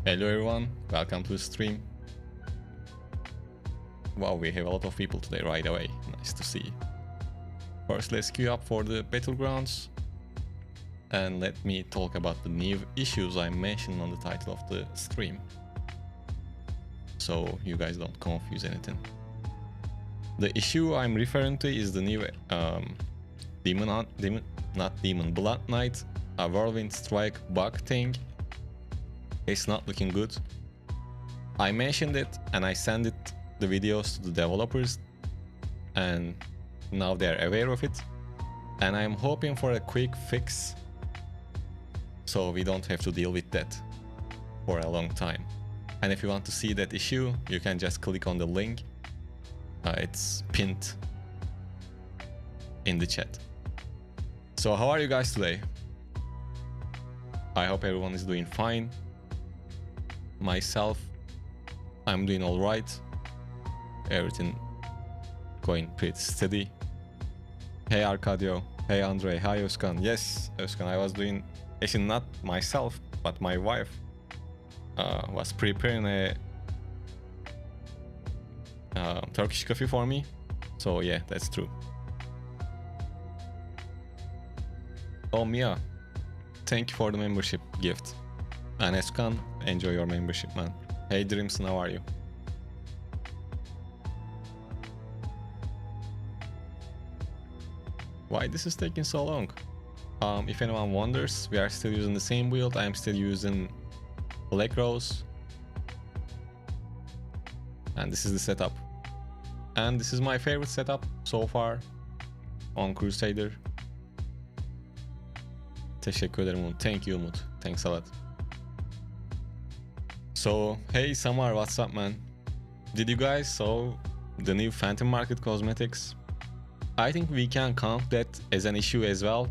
Hello everyone, welcome to the stream. Wow, we have a lot of people today right away. Nice to see. First, let's queue up for the Battlegrounds. And let me talk about the new issues I mentioned on the title of the stream, so you guys don't confuse anything. The issue I'm referring to is the new Blood Knight, a Whirlwind Strike bug thing. It's not looking good. I mentioned it and I sent the videos to the developers, and now they're aware of it. And I'm hoping for a quick fix, so we don't have to deal with that for a long time. And if you want to see that issue, you can just click on the link. It's pinned in the chat. So how are you guys today? I hope everyone is doing fine. Myself, I'm doing all right. Everything going pretty steady. Hey Arcadio, hey Andre, hi Özkan. Yes, Özkan, I was doing, actually not myself, but my wife was preparing a Turkish coffee for me. So yeah, that's true. Oh Mia, thank you for the membership gift. And Özkan, enjoy your membership, man. Hey Dreamson, how are you? Why this is taking so long? If anyone wonders, we are still using the same build. I am still using Black Rose. And this is the setup. And this is my favorite setup so far on Crusader. Teşekkür ederim Umut. Thank you Umut. Thanks a lot. So, hey Samar, what's up man? Did you guys saw the new Phantom Market cosmetics? I think we can count that as an issue as well.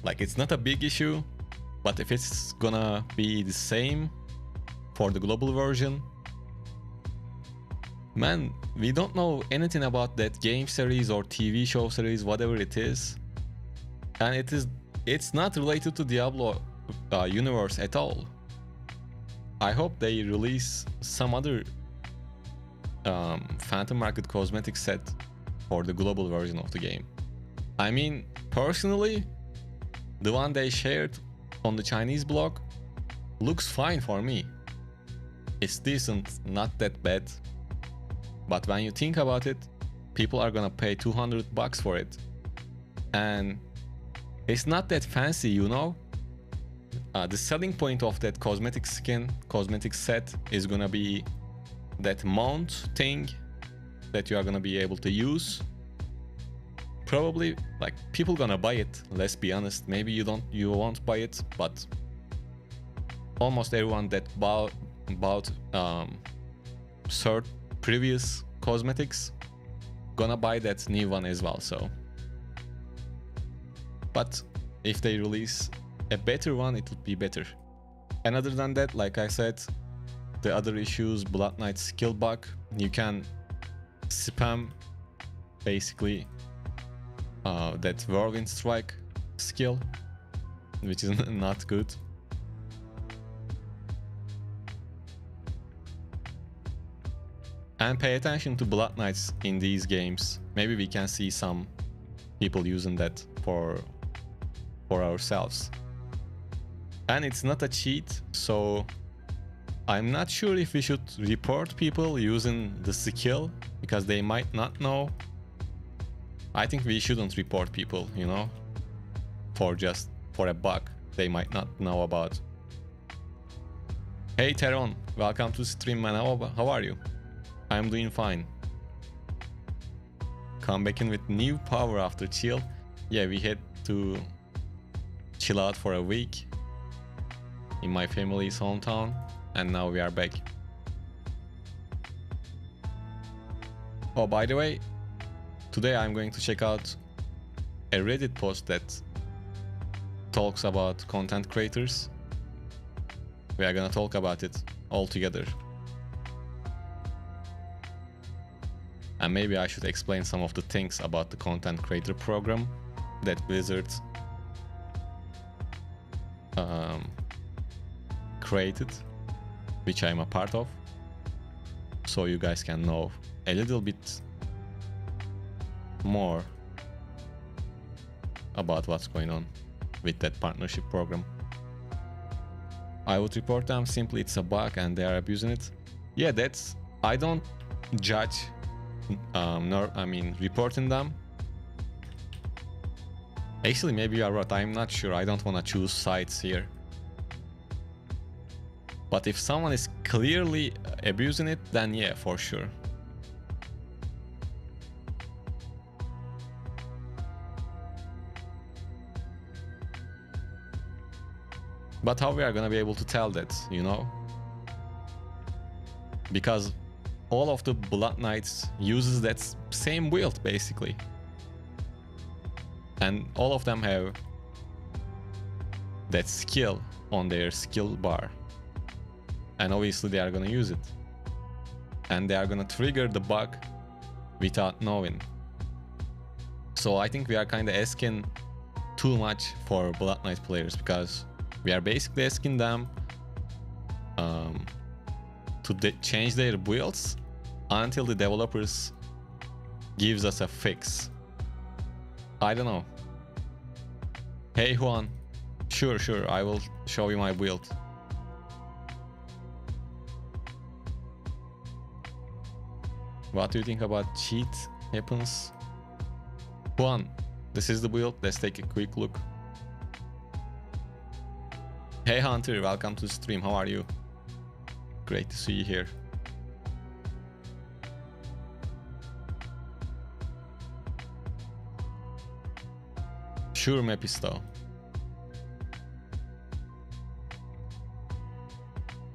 Like, it's not a big issue, but if it's gonna be the same for the global version, man, we don't know anything about that game series or TV show series, whatever it is. And it's not related to Diablo universe at all. I hope they release some other Phantom Market cosmetic set for the global version of the game. I mean, personally, the one they shared on the Chinese blog looks fine for me. It's decent, not that bad. But when you think about it, people are gonna pay $200 for it. And it's not that fancy, you know? The selling point of that cosmetic set is gonna be that mount thing that you are gonna be able to use. Probably, like, people gonna buy it, let's be honest. Maybe you won't buy it, but almost everyone that bought previous cosmetics gonna buy that new one as well. So, but if they release a better one, it would be better. And other than that, like I said, the other issues, Blood Knight skill bug, you can spam basically that Whirlwind Strike skill, which is not good. And pay attention to Blood Knights in these games. Maybe we can see some people using that for ourselves. And it's not a cheat, so I'm not sure if we should report people using the skill, because they might not know. I think we shouldn't report people, you know, for a bug they might not know about. Hey Teron, welcome to stream man. How are you? I'm doing fine. Come back in with new power after chill. Yeah, we had to chill out for a week in my family's hometown, and now we are back. Oh, by the way, today I'm going to check out a Reddit post that talks about content creators. We are gonna talk about it all together. And maybe I should explain some of the things about the content creator program that Blizzard created, which I'm a part of, so you guys can know a little bit more about what's going on with that partnership program. I would report them, simply it's a bug and they are abusing it. Yeah, that's, I don't judge, reporting them. Actually, maybe you are right, I'm not sure, I don't want to choose sides here. But if someone is clearly abusing it, then yeah, for sure. But how we are gonna be able to tell that, you know? Because all of the Blood Knights uses that same build basically. And all of them have that skill on their skill bar. And obviously they are gonna use it. And they are gonna trigger the bug without knowing. So I think we are kinda asking too much for Blood Knight players, because we are basically asking them to change their builds until the developers gives us a fix. I don't know. Hey Juan, sure, I will show you my build. What do you think about cheat happens? Juan, this is the build, let's take a quick look. Hey Hunter, welcome to the stream, how are you? Great to see you here. Sure, Mepisto.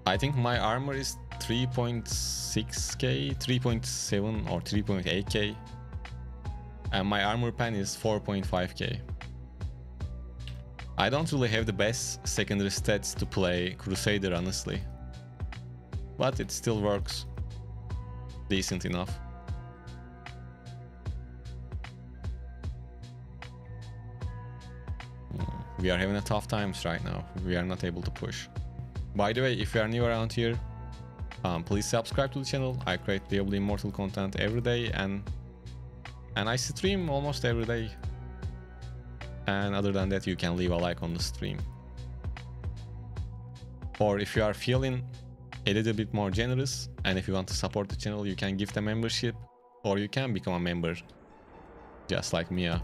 I think my armor is 3.6k, 3.7 or 3.8k. And my armor pen is 4.5k. I don't really have the best secondary stats to play Crusader, honestly. But it still works decent enough. We are having a tough times right now. We are not able to push. By the way, if you are new around here, please subscribe to the channel. I create Diablo Immortal content every day, and I stream almost every day. And other than that, you can leave a like on the stream. Or if you are feeling a little bit more generous, and if you want to support the channel, you can gift a membership, or you can become a member, just like Mia.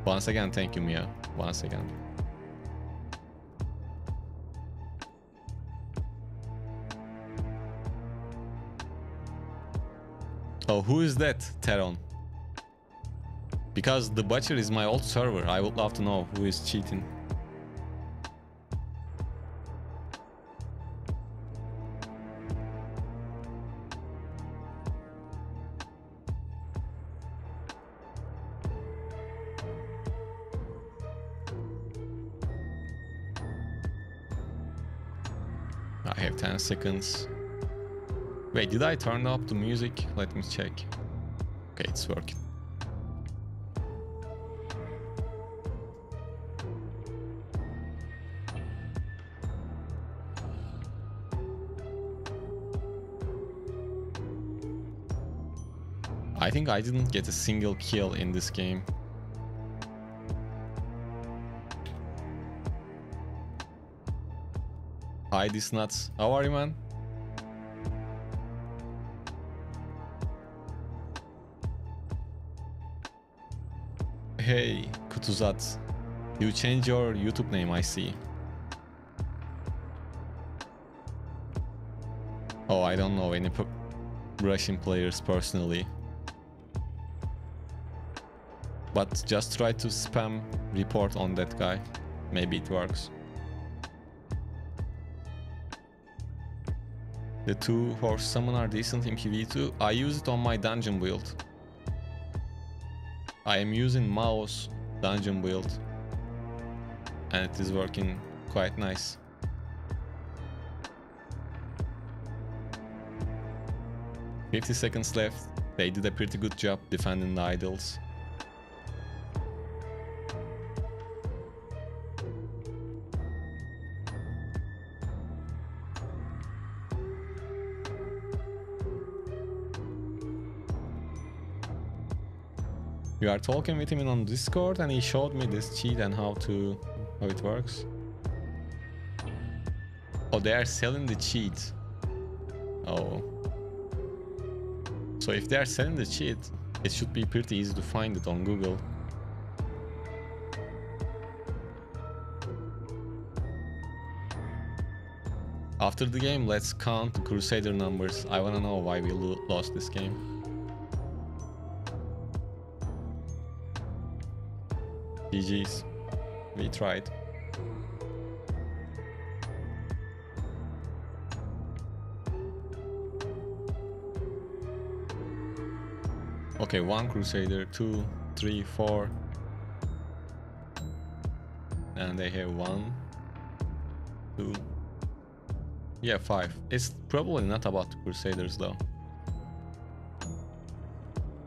Once again, thank you, Mia. Once again. Oh, who is that, Teron? Because the Butcher is my old server, I would love to know who is cheating. I have 10 seconds. Wait, did I turn up the music? Let me check. Okay, it's working. I think I didn't get a single kill in this game. Hi, this nuts. How are you, man? Hey, Kutuzat. You changed your YouTube name, I see. Oh, I don't know any Russian players personally. But just try to spam report on that guy. Maybe it works. The 2-horse summon are decent in PvE2. I use it on my dungeon build. I am using Mao's dungeon build. And it is working quite nice. "50 seconds left. They did a pretty good job defending the idols. We are talking with him on Discord and he showed me this cheat and how it works. Oh, they are selling the cheat. Oh. So if they are selling the cheat, it should be pretty easy to find it on Google. After the game, let's count the Crusader numbers. I wanna know why we lost this game. GG's. We tried. Okay, 1 Crusader, 2, 3, 4. And they have 1, 2. Yeah, 5. It's probably not about the Crusaders though.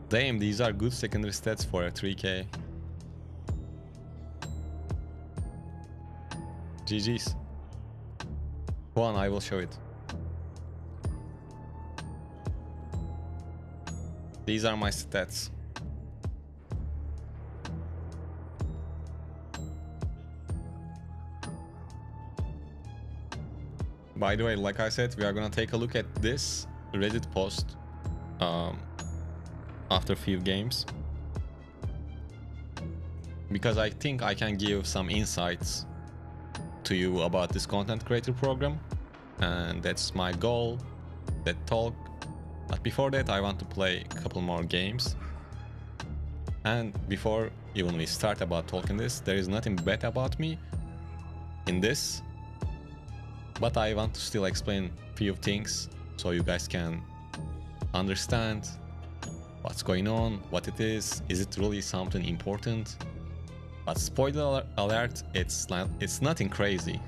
Damn, these are good secondary stats for a 3k. GG's. Go on, I will show it. These are my stats. By the way, like I said, we are gonna take a look at this Reddit post after a few games, because I think I can give some insights to you about this content creator program, and that's my goal, that talk. But before that, I want to play a couple more games. And before even we start about talking this, there is nothing bad about me in this, but I want to still explain a few things so you guys can understand what's going on, what it is it really something important. But spoiler alert, it's nothing crazy.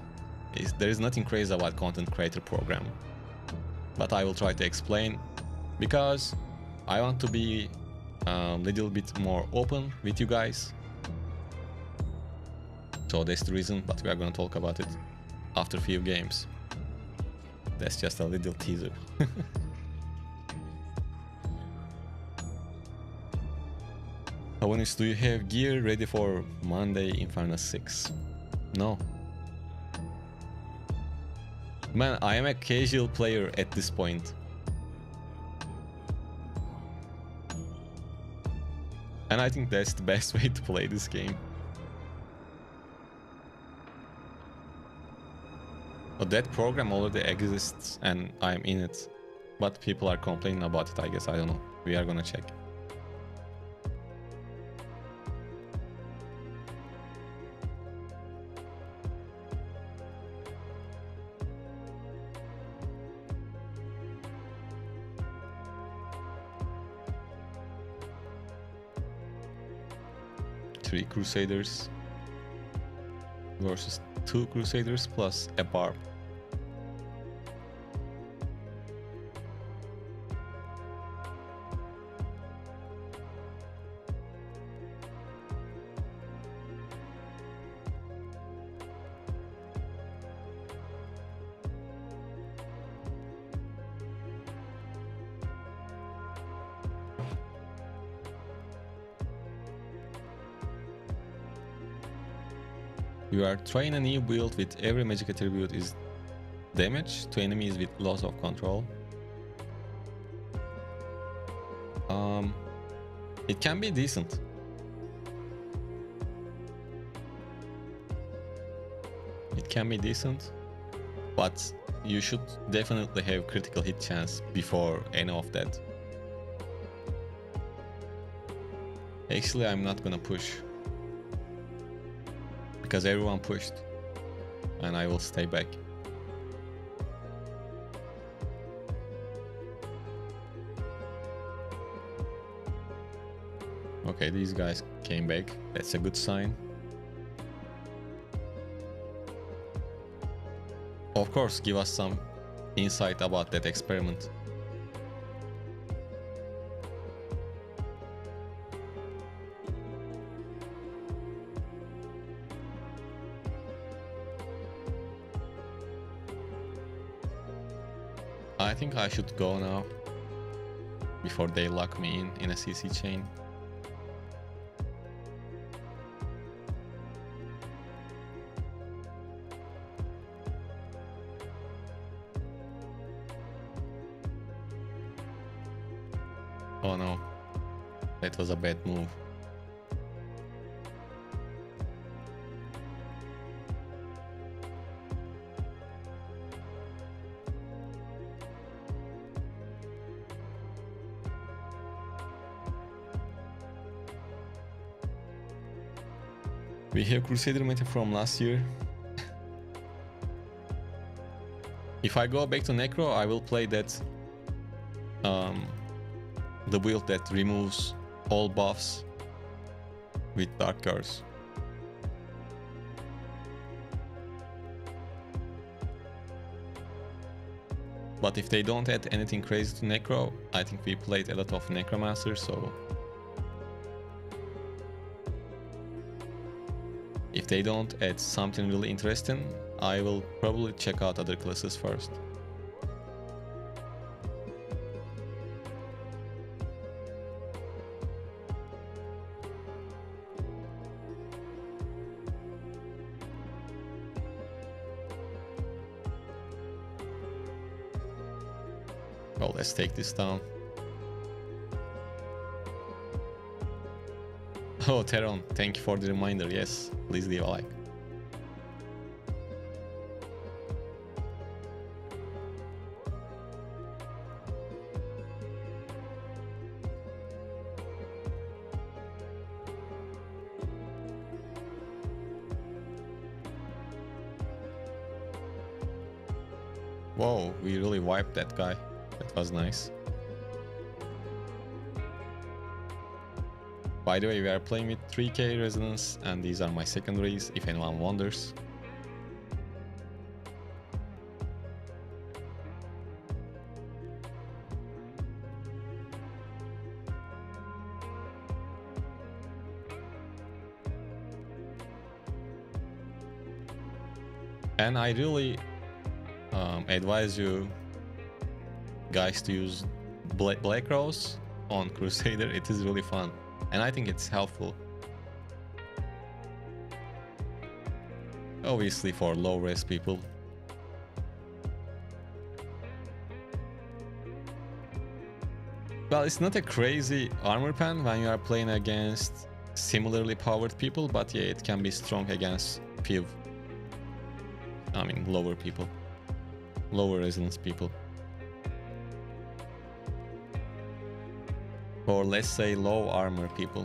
There is nothing crazy about content creator program, but I will try to explain, because I want to be a little bit more open with you guys. So that's the reason, but we are going to talk about it after a few games. That's just a little teaser. Habonis, do you have gear ready for Monday Inferno 6? No. Man, I am a casual player at this point. And I think that's the best way to play this game. But that program already exists and I'm in it. But people are complaining about it, I guess. I don't know. We are gonna check. Three Crusaders versus 2 Crusaders plus a barb. You are trying a new build with every magic attribute is damage to enemies with loss of control. It can be decent. It can be decent, but you should definitely have critical hit chance before any of that. Actually, I'm not gonna push, because everyone pushed, and I will stay back. Okay, these guys came back. That's a good sign. Of course, give us some insight about that experiment. I think I should go now before they lock me in a CC chain. Oh no, that was a bad move. We have Crusader meta from last year. If I go back to Necro, I will play that the build that removes all buffs with Dark Curse. But if they don't add anything crazy to Necro, I think we played a lot of Necromancer, so if they don't add something really interesting, I will probably check out other classes first. Well, let's take this down. Oh, Teron, thank you for the reminder. Yes, please leave a like. Whoa, we really wiped that guy. That was nice. By the way, we are playing with 3k resonance and these are my secondaries, if anyone wonders. And I really advise you guys to use Black Rose on Crusader. It is really fun and I think it's helpful. Obviously for low res people. Well, it's not a crazy armor pen when you are playing against similarly powered people, but yeah, it can be strong against few, lower people, lower resonance people. Or let's say low armor people.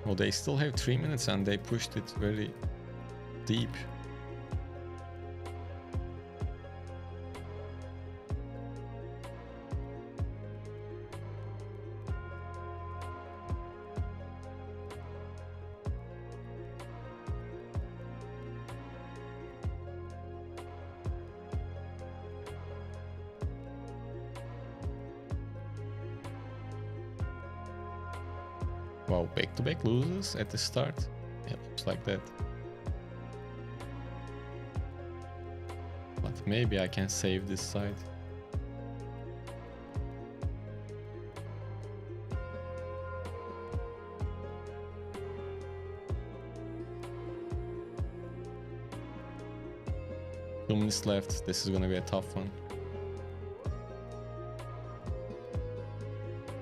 Well, they still have 3 minutes and they pushed it very deep. Wow, back-to-back losses at the start. It looks like that. But maybe I can save this side. Two minutes left. This is gonna be a tough one.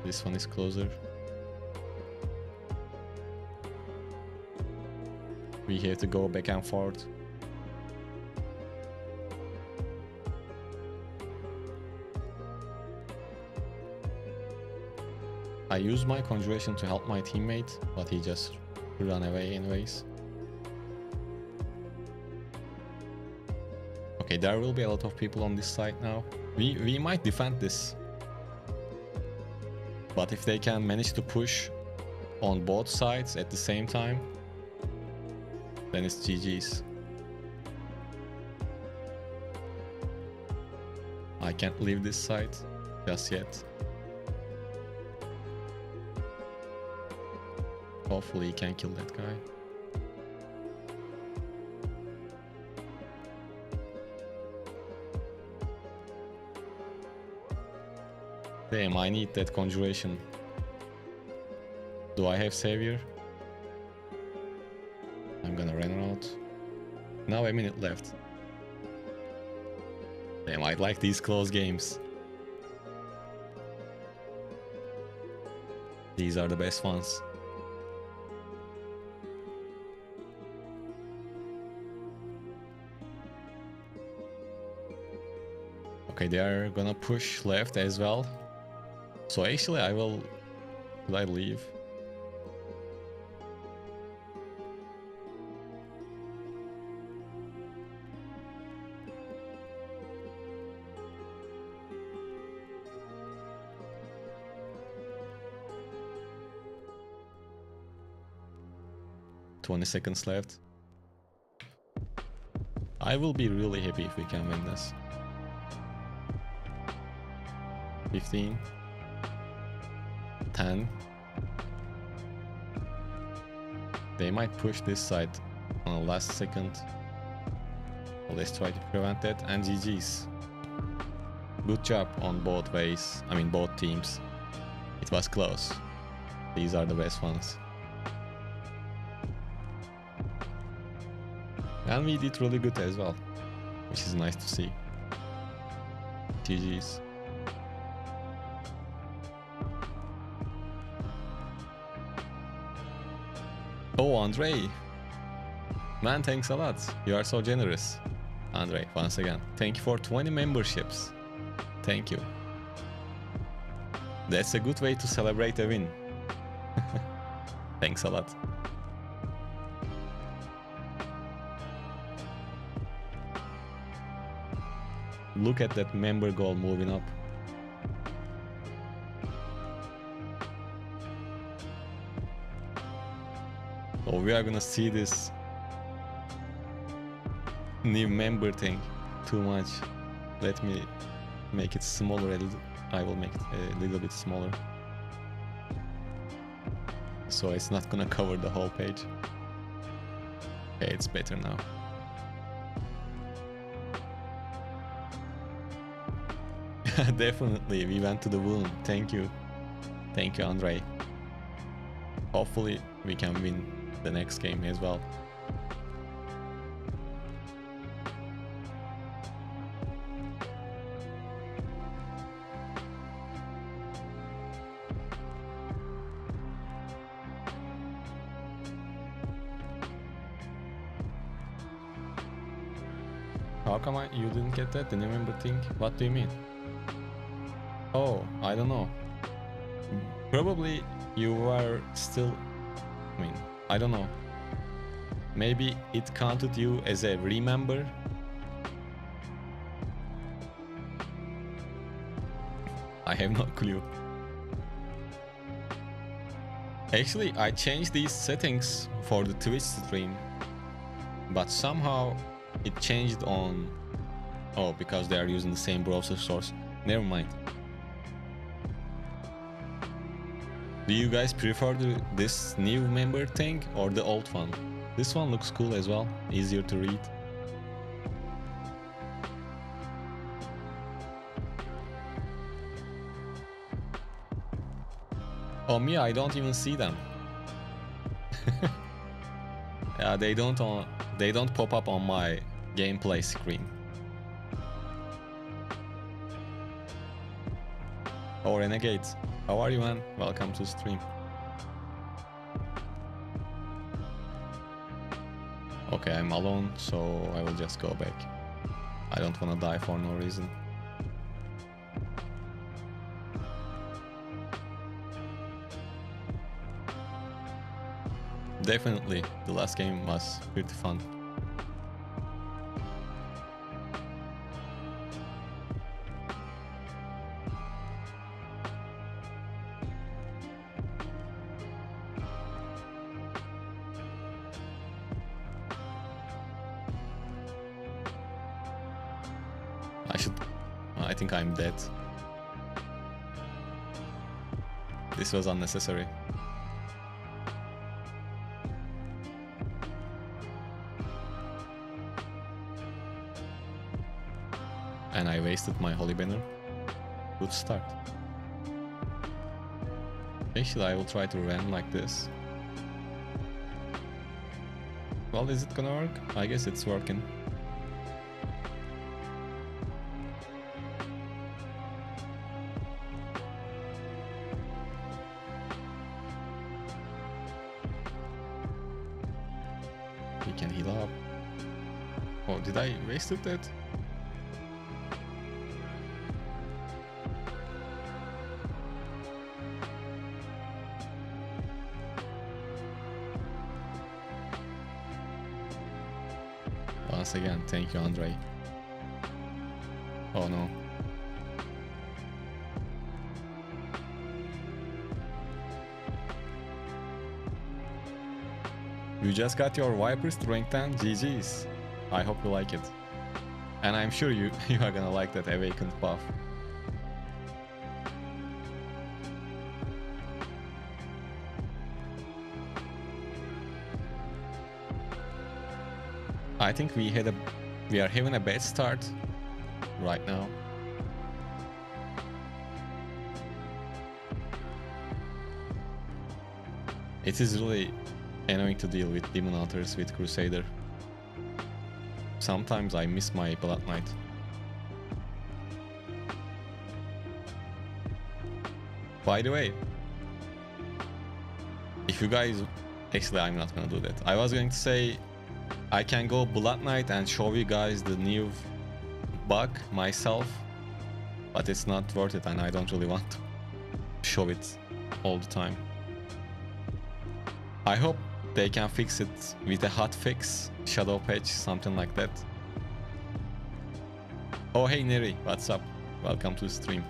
This one is closer. We have to go back and forth. I used my conjuration to help my teammate, but he just ran away anyways. Okay, there will be a lot of people on this side now. We might defend this. But if they can manage to push on both sides at the same time, then it's GG's. I can't leave this side just yet. Hopefully he can kill that guy. Damn, I need that conjuration. Do I have savior? I'm gonna run out. Now a minute left. Damn, I like these close games. These are the best ones. Okay, they are gonna push left as well. So actually I will... Should I leave? $20 left. I will be really happy if we can win this. 15. 10. They might push this side on the last second. So let's try to prevent that. And GG's. Good job on both ways. I mean both teams. It was close. These are the best ones. And we did really good as well, which is nice to see. GG's. Oh, Andre. Man, thanks a lot. You are so generous. Andre, once again, thank you for 20 memberships. Thank you. That's a good way to celebrate a win. Thanks a lot. Look at that member goal moving up. So we are gonna see this new member thing too much. Let me make it smaller a little. I will make it a little bit smaller. So it's not gonna cover the whole page. Okay, it's better now. Definitely, we went to the moon. Thank you. Thank you, Andre. Hopefully, we can win the next game as well. How come you didn't get that? The new member thing? What do you mean? Oh, I don't know. Probably you are still... I mean, I don't know. Maybe it counted you as a remember? I have no clue. Actually, I changed these settings for the Twitch stream, but somehow it changed on... Oh, because they are using the same browser source. Never mind. Do you guys prefer this new member thing or the old one? This one looks cool as well, easier to read. Oh, me, I don't even see them. Yeah, they don't pop up on my gameplay screen. Oh, Renegades. How are you, man? Welcome to stream. Okay, I'm alone, so I will just go back. I don't wanna die for no reason. Definitely, the last game was pretty fun. I think I'm dead. This was unnecessary. And I wasted my holy banner. Good start. Actually, I will try to run like this. Well, is it gonna work? I guess it's working. We can heal up. Oh, did I waste that? Once again, thank you, Andre. Oh no. You just got your Vipers to rank 10, GG's. I hope you like it. And I'm sure you are gonna like that Awakened buff. I think we are having a bad start right now. It is really annoying to deal with Demon Hunters with Crusader. Sometimes I miss my Blood Knight. By the way, if you guys... Actually, I'm not gonna do that. I was going to say I can go Blood Knight and show you guys the new bug myself, but it's not worth it and I don't really want to show it all the time. I hope they can fix it with a hot fix, shadow patch, something like that. Oh hey Neri, what's up? Welcome to the stream.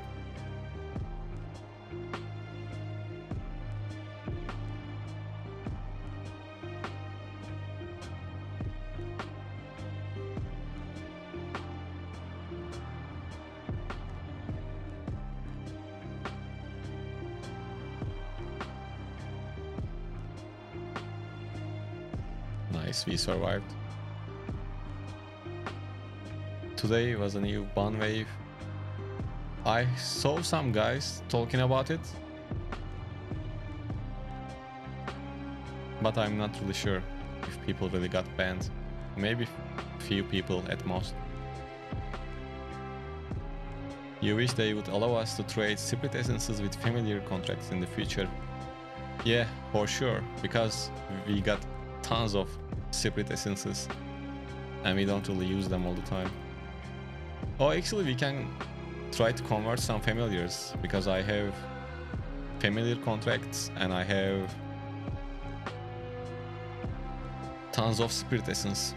Nice, we survived. Today was a new ban wave. I saw some guys talking about it, but I'm not really sure if people really got banned. Maybe few people at most. You wish they would allow us to trade secret essences with familiar contracts in the future. Yeah, for sure, because we got tons of secret essences and we don't really use them all the time. Oh, actually we can try to convert some familiars, because I have familiar contracts and I have tons of spirit essence.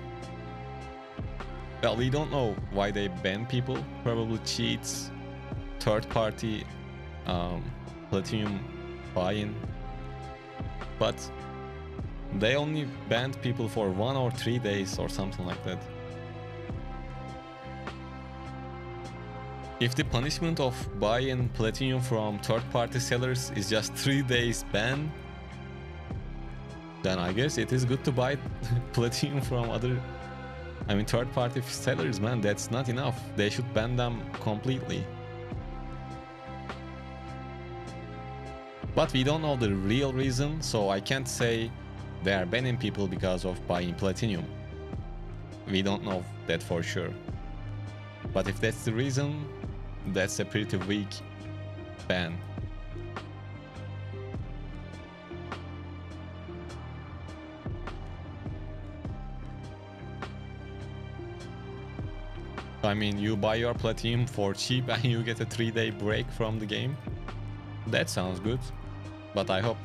Well, we don't know why they ban people. Probably cheats, third party platinum buy-in, but they only banned people for 1 or 3 days or something like that. If the punishment of buying platinum from third-party sellers is just 3 days ban, then I guess it is good to buy platinum from other, third-party sellers, man. That's not enough. They should ban them completely. But we don't know the real reason, so I can't say they are banning people because of buying platinum. We don't know that for sure. But if that's the reason, that's a pretty weak ban. I mean, you buy your platinum for cheap and you get a 3-day break from the game. That sounds good, but I hope...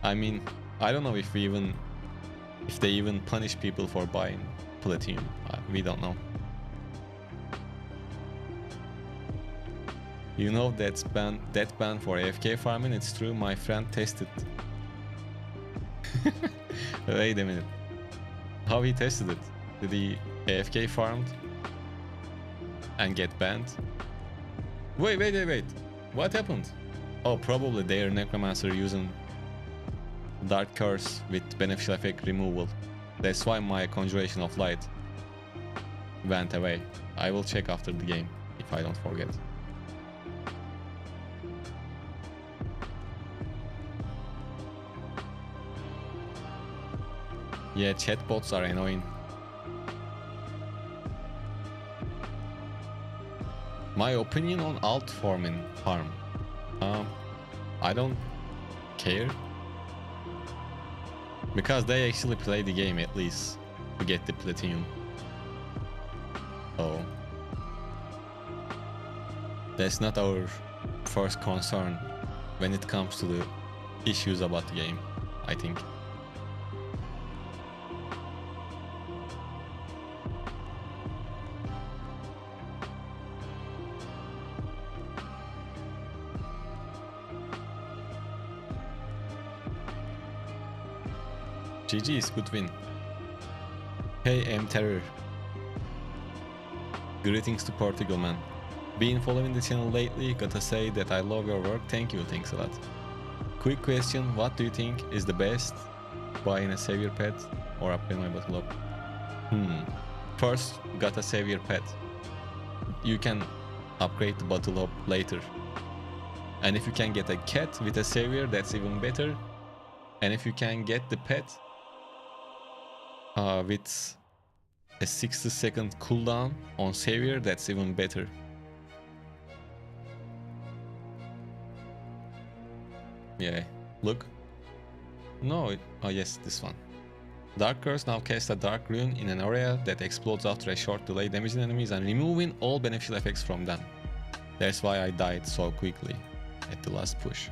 I don't know if they even punish people for buying platinum. We don't know. You know that ban for AFK farming? It's true, my friend tested. Wait a minute. How he tested it? Did he AFK farmed and get banned? Wait. What happened? Oh, probably their necromancer using Dark Curse with beneficial effect removal. That's why my Conjuration of Light went away. I will check after the game if I don't forget. Yeah, chatbots are annoying. My opinion on alt farming farm. I don't care. Because they actually play the game at least to get the platinum. So that's not our first concern when it comes to the issues about the game, I think. GG's, good win. Hey M Terror. Greetings to Portugal, man. Been following the channel lately, gotta say that I love your work, thank you, thanks a lot. Quick question, what do you think is the best? Buying a savior pet or upgrade my battle hub? First, gotta savior pet. You can upgrade the battle hub later. And if you can get a cat with a savior, that's even better. And if you can get the pet with a 60-second cooldown on savior, that's even better. Yeah, look. No, oh yes, this one. Dark Curse now casts a Dark Rune in an area that explodes after a short delay, damaging enemies and removing all beneficial effects from them. That's why I died so quickly at the last push.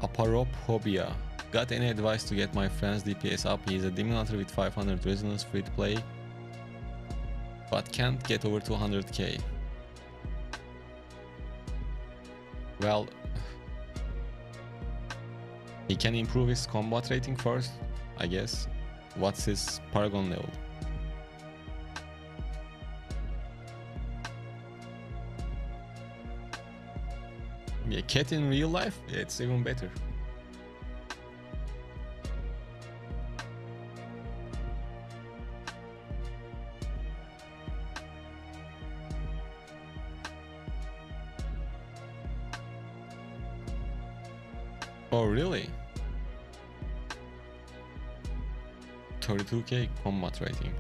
Aparophobia. Got any advice to get my friend's DPS up? He's a Demon Hunter with 500 resonance, free to play, but can't get over 200k. Well, he can improve his combat rating first, I guess. What's his Paragon level? Yeah, cat in real life, yeah, it's even better. Oh, really? 32k combat rating.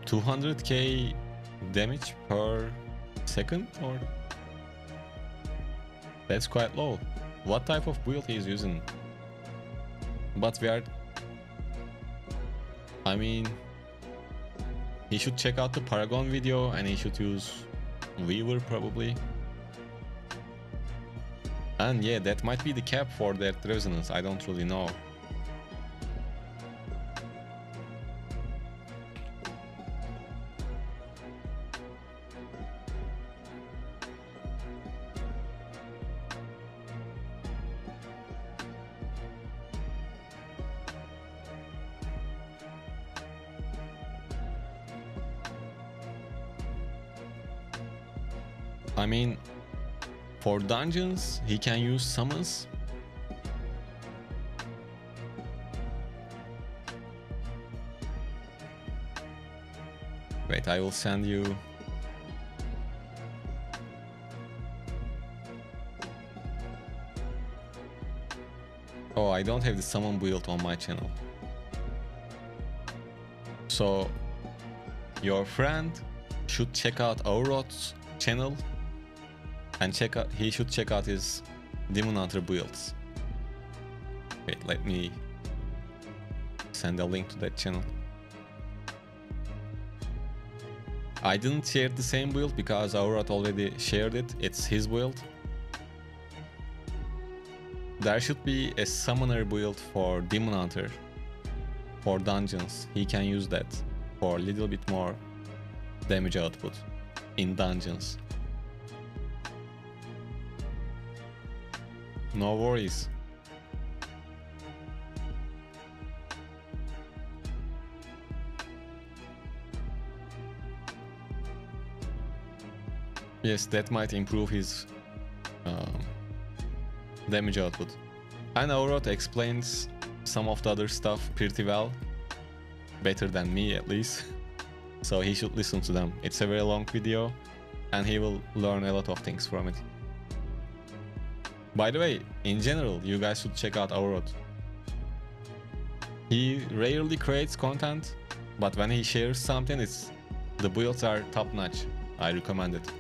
200k damage per second, or? That's quite low. What type of build he is using? But I mean, he should check out the Paragon video and he should use Weaver probably. And yeah, that might be the cap for that resonance, I don't really know. I mean, for dungeons, he can use summons. Wait, I will send you. Oh, I don't have the summon build on my channel. So, your friend should check out Aurot's channel. And he should check out his Demon Hunter builds. Wait, let me send a link to that channel. I didn't share the same build because Aurot already shared it. It's his build. There should be a summoner build for Demon Hunter for dungeons. He can use that for a little bit more damage output in dungeons. No worries. Yes, that might improve his damage output. And Aurot explains some of the other stuff pretty well. Better than me, at least. So he should listen to them. It's a very long video and he will learn a lot of things from it. By the way, in general, you guys should check out Aurod. He rarely creates content, but when he shares something, the builds are top notch. I recommend it.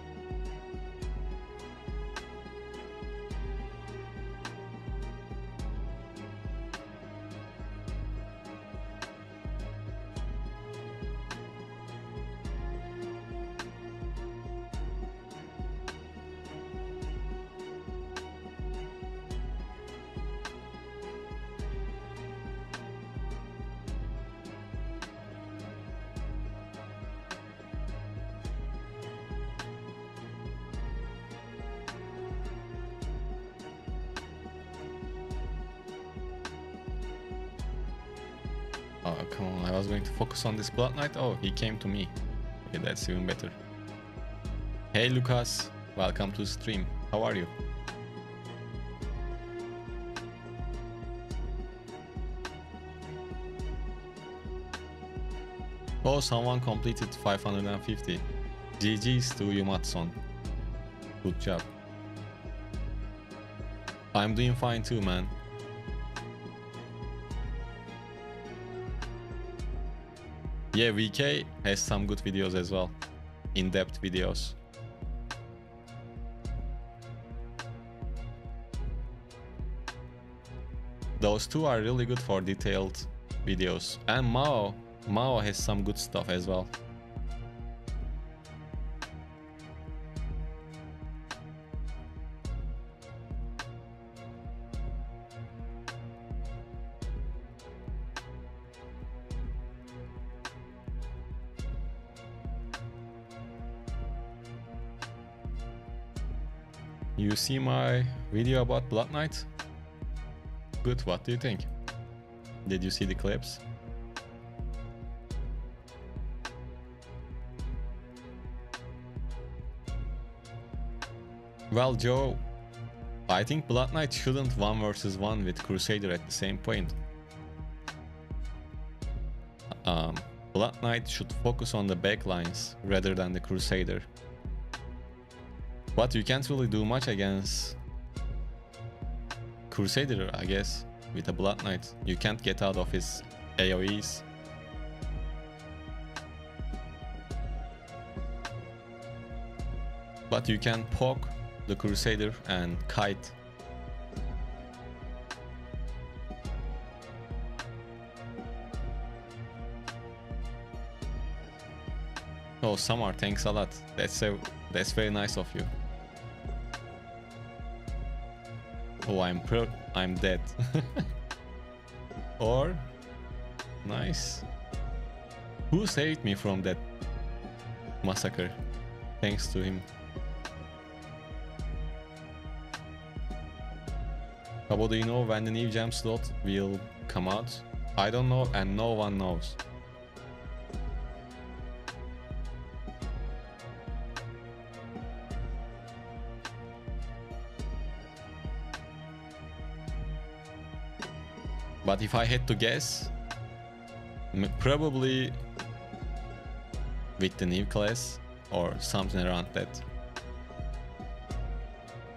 Oh, come on, I was going to focus on this Blood Knight. Oh, he came to me. Okay, that's even better. Hey Lucas, welcome to the stream. How are you? Oh, someone completed 550. GG's to you, Matson. Good job. I'm doing fine too, man. Yeah, VK has some good videos as well. In-depth videos. Those two are really good for detailed videos. And Mao has some good stuff as well. You see my video about Blood Knight? Good, what do you think? Did you see the clips? Well, Joe, I think Blood Knight shouldn't 1 versus 1 with Crusader at the same point. Blood Knight should focus on the backlines rather than the Crusader. But you can't really do much against Crusader, I guess, with a Blood Knight. You can't get out of his AoEs. But you can poke the Crusader and kite. Oh, Samar, thanks a lot. That's very nice of you. Oh, I'm dead. Or nice. Who saved me from that massacre? Thanks to him. How do you know when the new gem slot will come out? I don't know, and no one knows. But if I had to guess, probably with the new class or something around that.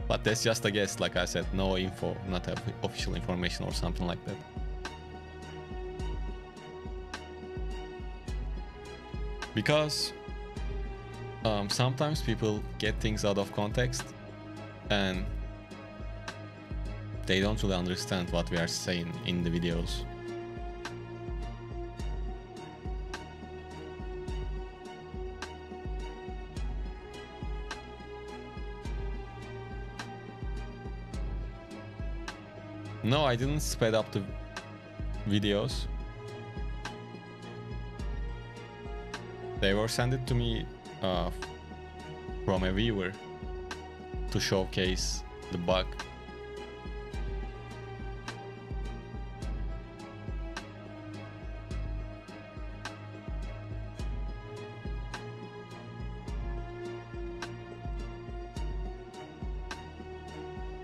But that's just a guess, like I said, no info, not official information or something like that. Because sometimes people get things out of context and they don't really understand what we are saying in the videos. No, I didn't speed up the videos. They were sent to me from a viewer to showcase the bug.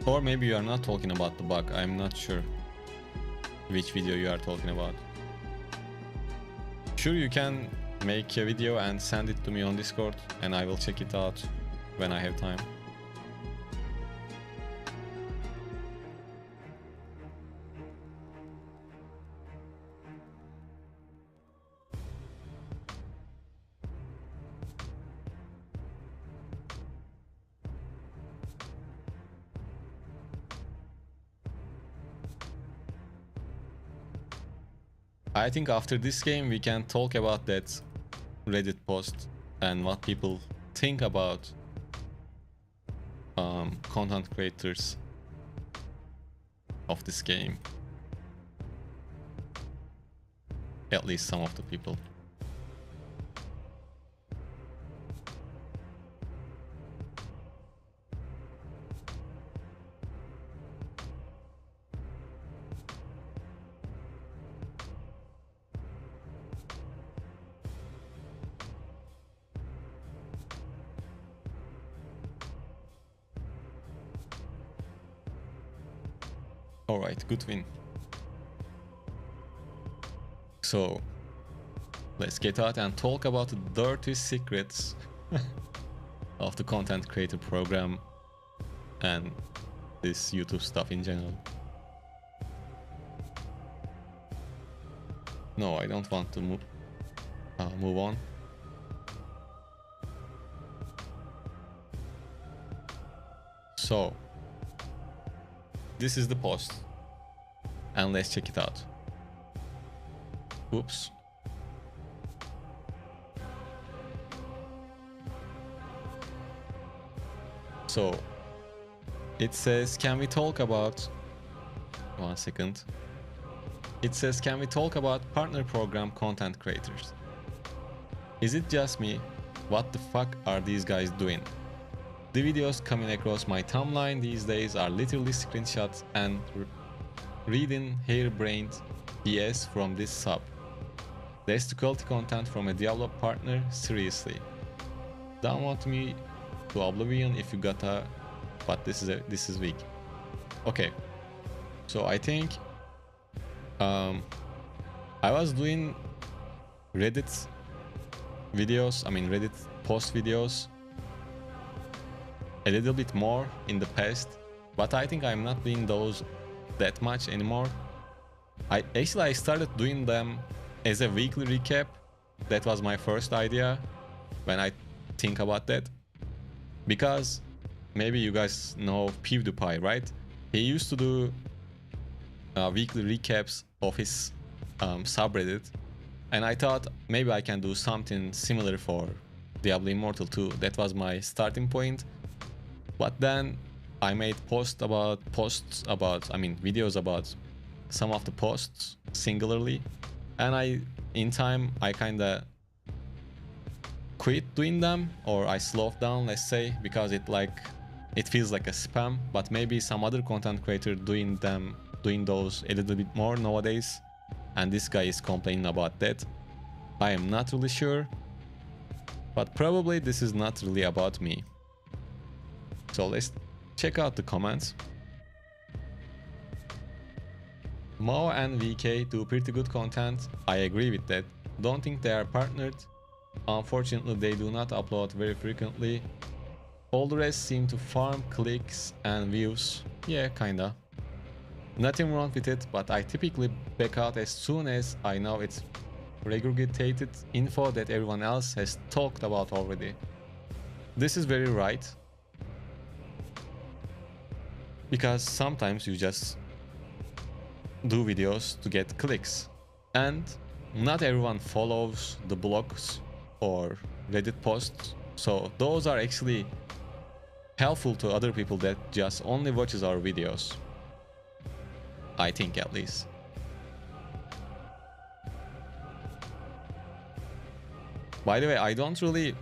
Or maybe you are not talking about the bug, I'm not sure which video you are talking about. Sure, you can make a video and send it to me on Discord, and I will check it out when I have time. I think after this game we can talk about that Reddit post and what people think about content creators of this game. At least some of the people. Alright, good win. So, let's get out and talk about the dirty secrets of the content creator program and this YouTube stuff in general. No, I don't want to move on. So, this is the post, and let's check it out. Oops. So, it says, can we talk about... One second. It says, can we talk about partner program content creators? Is it just me? What the fuck are these guys doing? The videos coming across my timeline these days are literally screenshots and reading harebrained BS from this sub. That's the quality content from a Diablo partner, seriously. Don't want me to oblivion if you gotta, but this is weak. Okay, so I think I was doing Reddit videos, Reddit post videos a little bit more in the past, but I think I'm not doing those that much anymore. I started doing them as a weekly recap. That was my first idea when I think about that, because maybe you guys know PewDiePie, right? He used to do weekly recaps of his subreddit, and I thought maybe I can do something similar for Diablo Immortal 2. That was my starting point. But then I made videos about some of the posts singularly, and in time I kinda quit doing them, or I slowed down, let's say, because it feels like a spam. But maybe some other content creator doing those a little bit more nowadays, and this guy is complaining about that. I am not really sure, but probably this is not really about me. So let's check out the comments. Mao and VK do pretty good content. I agree with that. Don't think they are partnered. Unfortunately, they do not upload very frequently. All the rest seem to farm clicks and views. Yeah, kinda. Nothing wrong with it, but I typically back out as soon as I know it's regurgitated info that everyone else has talked about already. This is very right, because sometimes you just do videos to get clicks, and not everyone follows the blogs or Reddit posts, so those are actually helpful to other people that just only watches our videos, I think, at least. By the way, I don't really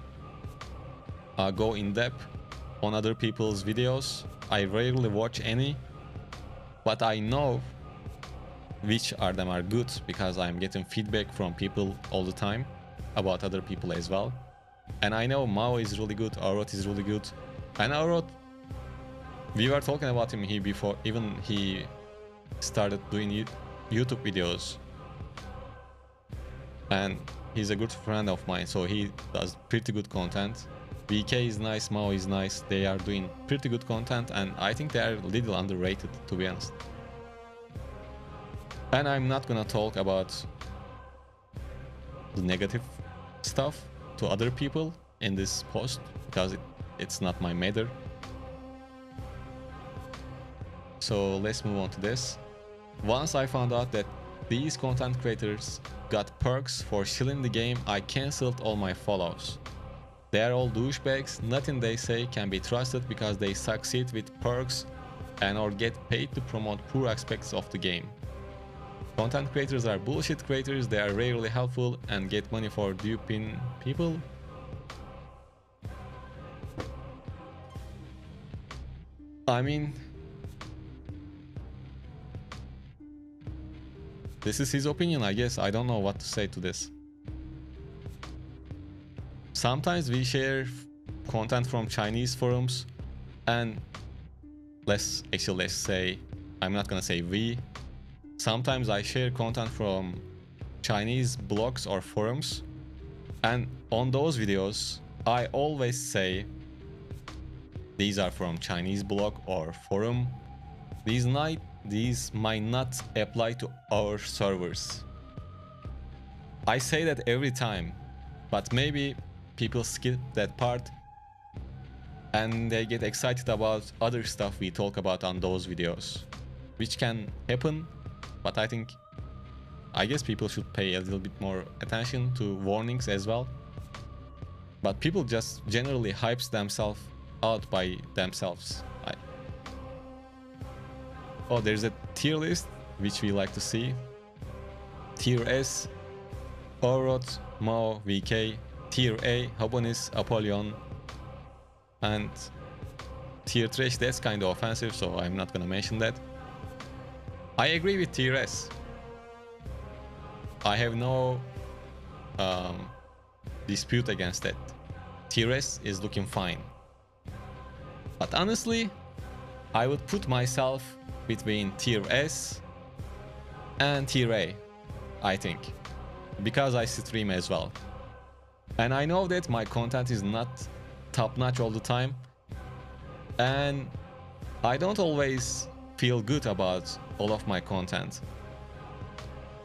go in depth on other people's videos. I rarely watch any, but I know which of them are good because I'm getting feedback from people all the time about other people as well. And I know Mao is really good, Arot is really good. And Arot, we were talking about him before even he started doing YouTube videos. And he's a good friend of mine, so he does pretty good content. VK is nice, Mao is nice. They are doing pretty good content, and I think they are a little underrated, to be honest. And I'm not gonna talk about the negative stuff to other people in this post because it's not my matter. So let's move on to this. Once I found out that these content creators got perks for shilling the game, I cancelled all my follows. They are all douchebags, nothing they say can be trusted because they succeed with perks and or get paid to promote poor aspects of the game. Content creators are bullshit creators, they are rarely helpful and get money for duping people. I mean, this is his opinion, I guess. I don't know what to say to this. Sometimes we share content from Chinese forums, and let's say, I'm not gonna say we. Sometimes I share content from Chinese blogs or forums, and on those videos, I always say these are from Chinese blog or forum. These might not apply to our servers. I say that every time, but maybe people skip that part and they get excited about other stuff we talk about on those videos, which can happen, but I guess people should pay a little bit more attention to warnings as well. But people just generally hypes themselves out by themselves. Oh, there's a tier list which we like to see. Tier S, Orot, Mao, VK. Tier A, Habonis, Apollyon, and Tier Trash, that's kind of offensive, so I'm not gonna mention that. I agree with Tier S. I have no dispute against that. Tier S is looking fine. But honestly, I would put myself between Tier S and Tier A, I think, because I stream as well. And I know that my content is not top-notch all the time, and I don't always feel good about all of my content,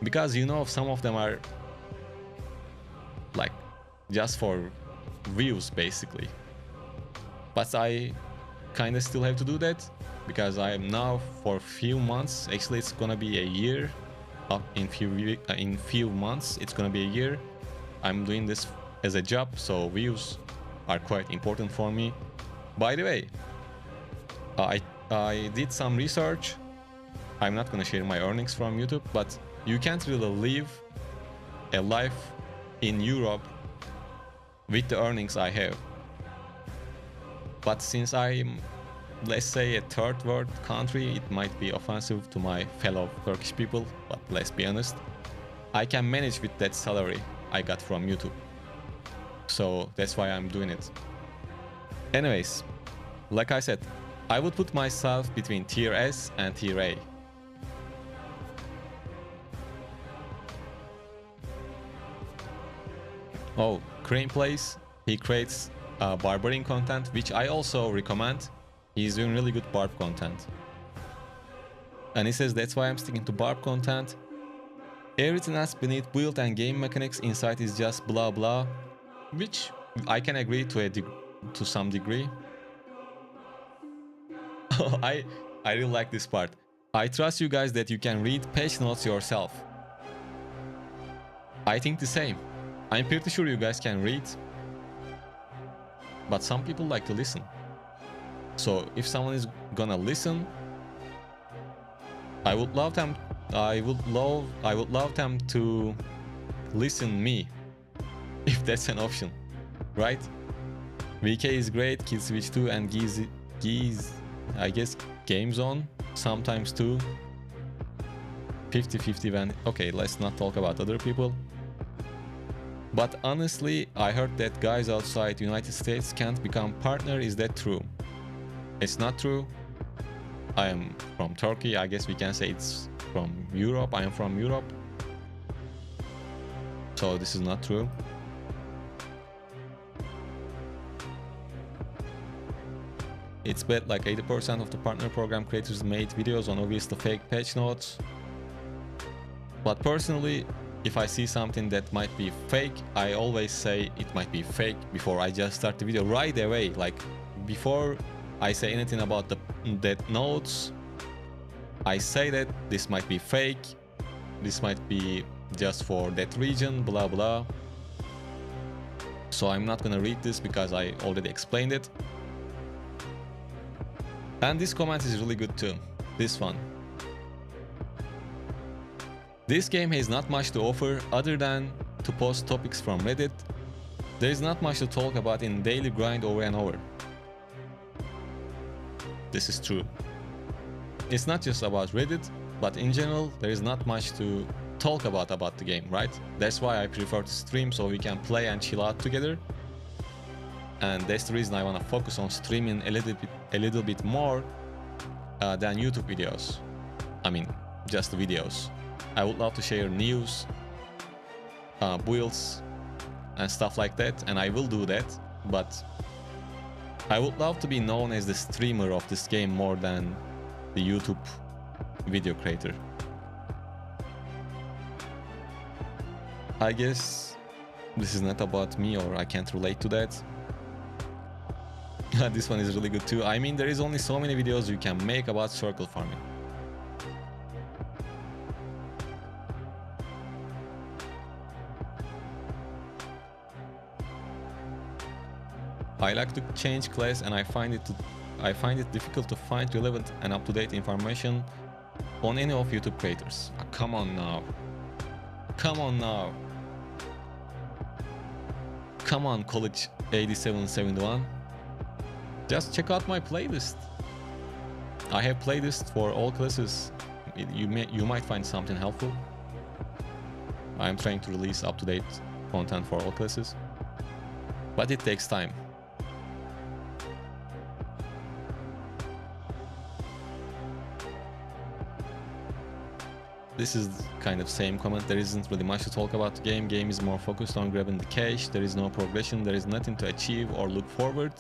because some of them are like just for views basically. But I kind of still have to do that because I am now for a few months, actually it's gonna be a year, in few months it's gonna be a year. I'm doing this as a job, so views are quite important for me. By the way, I did some research. I'm not gonna share my earnings from YouTube, but you can't really live a life in Europe with the earnings I have. But since I'm, let's say, a third world country, it might be offensive to my fellow Turkish people, but let's be honest, I can manage with that salary I got from YouTube. So that's why I'm doing it. Anyways, like I said, I would put myself between Tier S and Tier A. Oh, Crane Plays, he creates barbarian content, which I also recommend. He's doing really good barb content. And he says that's why I'm sticking to barb content. Everything else beneath build and game mechanics inside is just blah blah, which I can agree to some degree. I really like this part. I trust you guys that you can read patch notes yourself. I think the same. I'm pretty sure you guys can read, but some people like to listen. So if someone is gonna listen, I would love them to listen me, if that's an option, right? VK is great, Kill Switch 2 and Geese, I guess Game Zone sometimes too. 50-50 when... Okay, let's not talk about other people. But honestly, I heard that guys outside United States can't become partner. Is that true? It's not true. I am from Turkey. I guess we can say it's from Europe. I am from Europe. So this is not true. It's bad, like 80% of the partner program creators made videos on obviously fake patch notes. But personally, if I see something that might be fake, I always say it might be fake before I just start the video right away. Like before I say anything about that notes, I say that this might be fake, this might be just for that region, blah blah. So I'm not gonna read this because I already explained it. And this comment is really good too, this one. This game has not much to offer other than to post topics from Reddit. There is not much to talk about in daily grind over and over. This is true. It's not just about Reddit, but in general, there is not much to talk about the game, right? That's why I prefer to stream, so we can play and chill out together. And that's the reason I want to focus on streaming a little bit more than YouTube videos. I mean, just videos. I would love to share news, builds, and stuff like that, and I will do that. But I would love to be known as the streamer of this game more than the YouTube video creator. I guess this is not about me, or I can't relate to that. This one is really good too. I mean, there is only so many videos you can make about circle farming. I like to change class, and I find it difficult to find relevant and up-to-date information on any of YouTube creators. Oh, come on now. Come on now. Come on, College 8771. Just check out my playlist. I have playlists for all classes. You might find something helpful. I am trying to release up-to-date content for all classes, but it takes time. This is kind of same comment. There isn't really much to talk about the game. Game is more focused on grabbing the cash. There is no progression. There is nothing to achieve or look forward.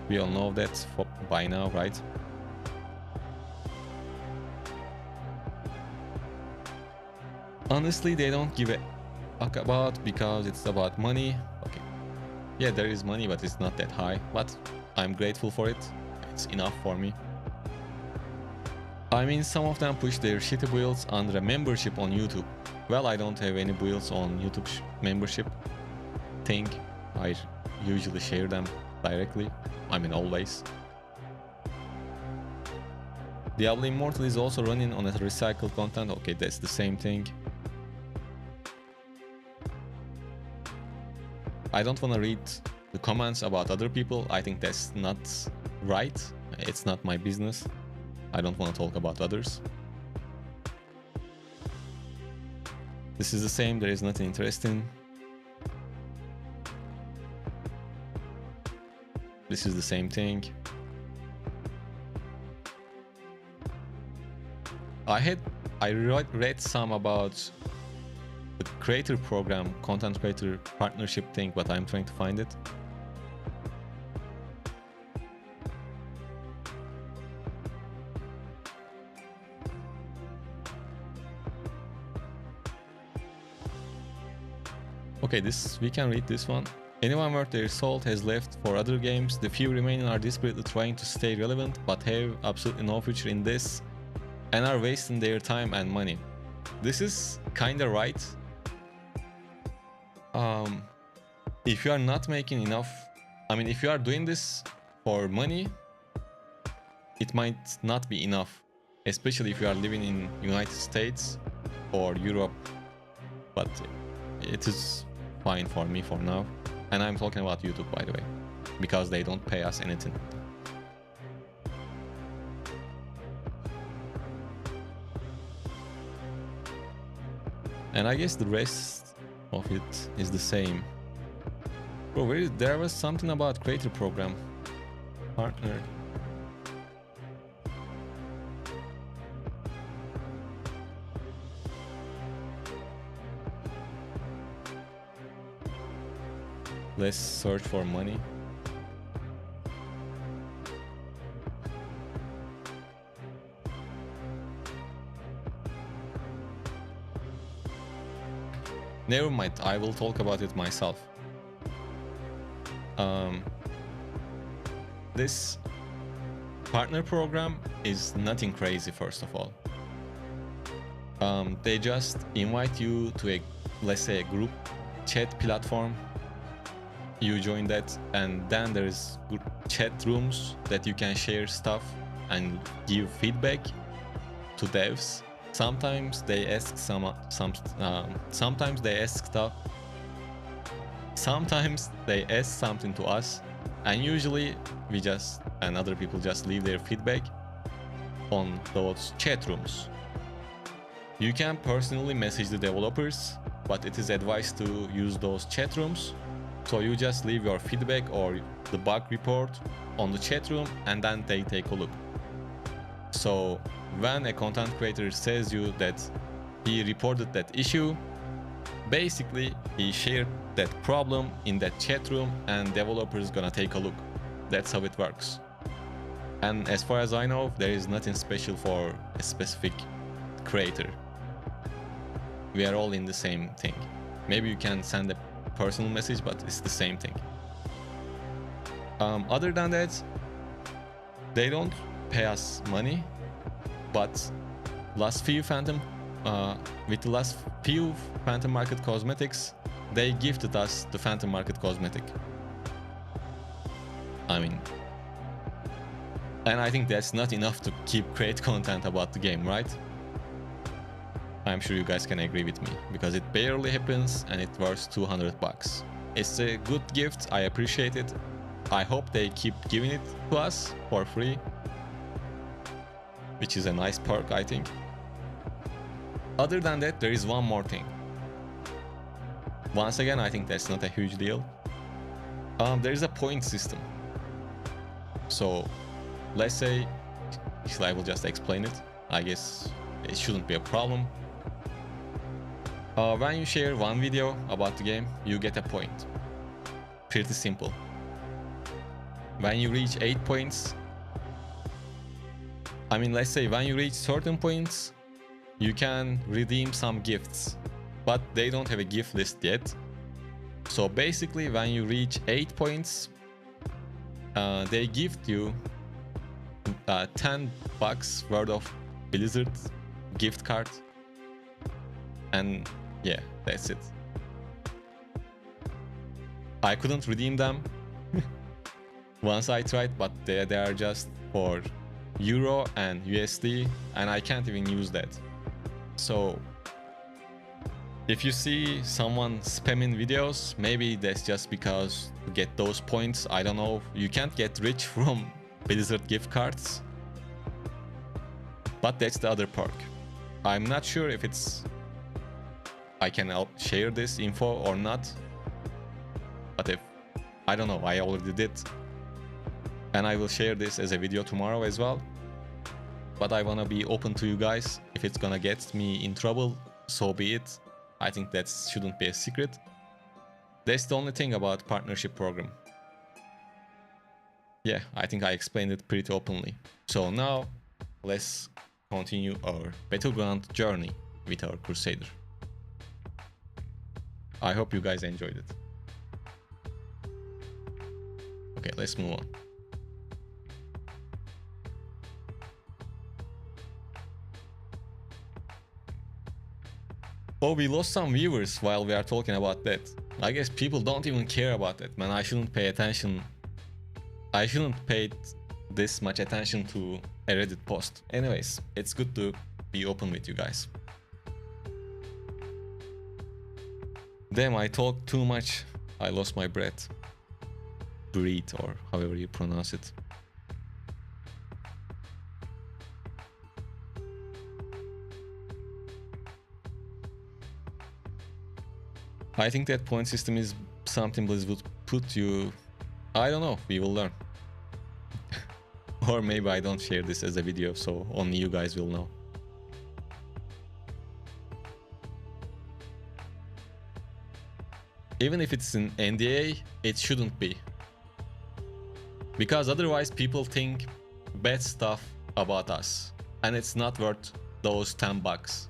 We all know that by now, right? Honestly, they don't give a fuck about, because it's about money. Okay. Yeah, there is money, but it's not that high. But I'm grateful for it. It's enough for me. I mean, some of them push their shitty builds under a membership on YouTube. Well, I don't have any builds on YouTube membership thing. I usually share them directly. I mean, always. Diablo Immortal is also running on a recycled content. Okay, that's the same thing. I don't want to read the comments about other people. I think that's not right. It's not my business. I don't want to talk about others. This is the same. There is nothing interesting. This is the same thing. I read some about the creator program, content creator partnership thing, but I'm trying to find it. Okay, we can read this one. Anyone worth their salt has left for other games. The few remaining are desperately trying to stay relevant, but have absolutely no future in this, and are wasting their time and money. This is kinda right. If you are not making enough, I mean, if you are doing this for money, it might not be enough, especially if you are living in United States or Europe, but it is fine for me for now. And I'm talking about YouTube, by the way, because they don't pay us anything. And I guess the rest of it is the same. Bro, there was something about creator program partner. Let's search for money. Never mind, I will talk about it myself. This partner program is nothing crazy, first of all. They just invite you to a, let's say, a group chat platform. You join that, and then there is chat rooms that you can share stuff and give feedback to devs. Sometimes they ask sometimes they ask stuff. Sometimes they ask something to us, and usually we just and other people just leave their feedback on those chat rooms. You can personally message the developers, but it is advised to use those chat rooms. So you just leave your feedback or the bug report on the chat room, and then they take a look. So when a content creator says you that he reported that issue, basically he shared that problem in that chat room and developers gonna take a look. That's how it works. And as far as I know, there is nothing special for a specific creator. We are all in the same thing. Maybe you can send a personal message, but it's the same thing. Other than that, they don't pay us money, but with the last few Phantom Market cosmetics, they gifted us the Phantom Market cosmetic. And I think that's not enough to keep great content about the game, right? I'm sure you guys can agree with me, because it barely happens and it worth $200. It's a good gift, I appreciate it. I hope they keep giving it to us for free, which is a nice perk, I think. Other than that, there is one more thing. Once again, I think that's not a huge deal. There is a point system. So let's say, I will just explain it. I guess it shouldn't be a problem. When you share one video about the game, you get a point. Pretty simple. When you reach 8 points, let's say when you reach certain points, you can redeem some gifts, but they don't have a gift list yet. So basically, when you reach 8 points, they gift you $10 worth of Blizzard gift card. And yeah, that's it. I couldn't redeem them once I tried, but they are just for Euro and USD, and I can't even use that. So if you see someone spamming videos, maybe that's just because to get those points, I don't know. You can't get rich from Blizzard gift cards, but that's the other perk. I'm not sure if I can share this info or not, but if I don't know, I already did, and I will share this as a video tomorrow as well. But I wanna be open to you guys. If it's gonna get me in trouble, so be it. I think that shouldn't be a secret. That's the only thing about partnership program. Yeah, I think I explained it pretty openly. So now let's continue our Battleground journey with our Crusader. I hope you guys enjoyed it. Okay, let's move on. Oh, we lost some viewers while we are talking about that. I guess people don't even care about that, man. I shouldn't pay attention. I shouldn't pay this much attention to a Reddit post. Anyways, it's good to be open with you guys. Damn, I talked too much. I lost my breath. Breathe, or however you pronounce it. I think that point system is something Blizz would put you... I don't know, we will learn. Or maybe I don't share this as a video, so only you guys will know. Even if it's an NDA, it shouldn't be. Because otherwise people think bad stuff about us. And it's not worth those $10.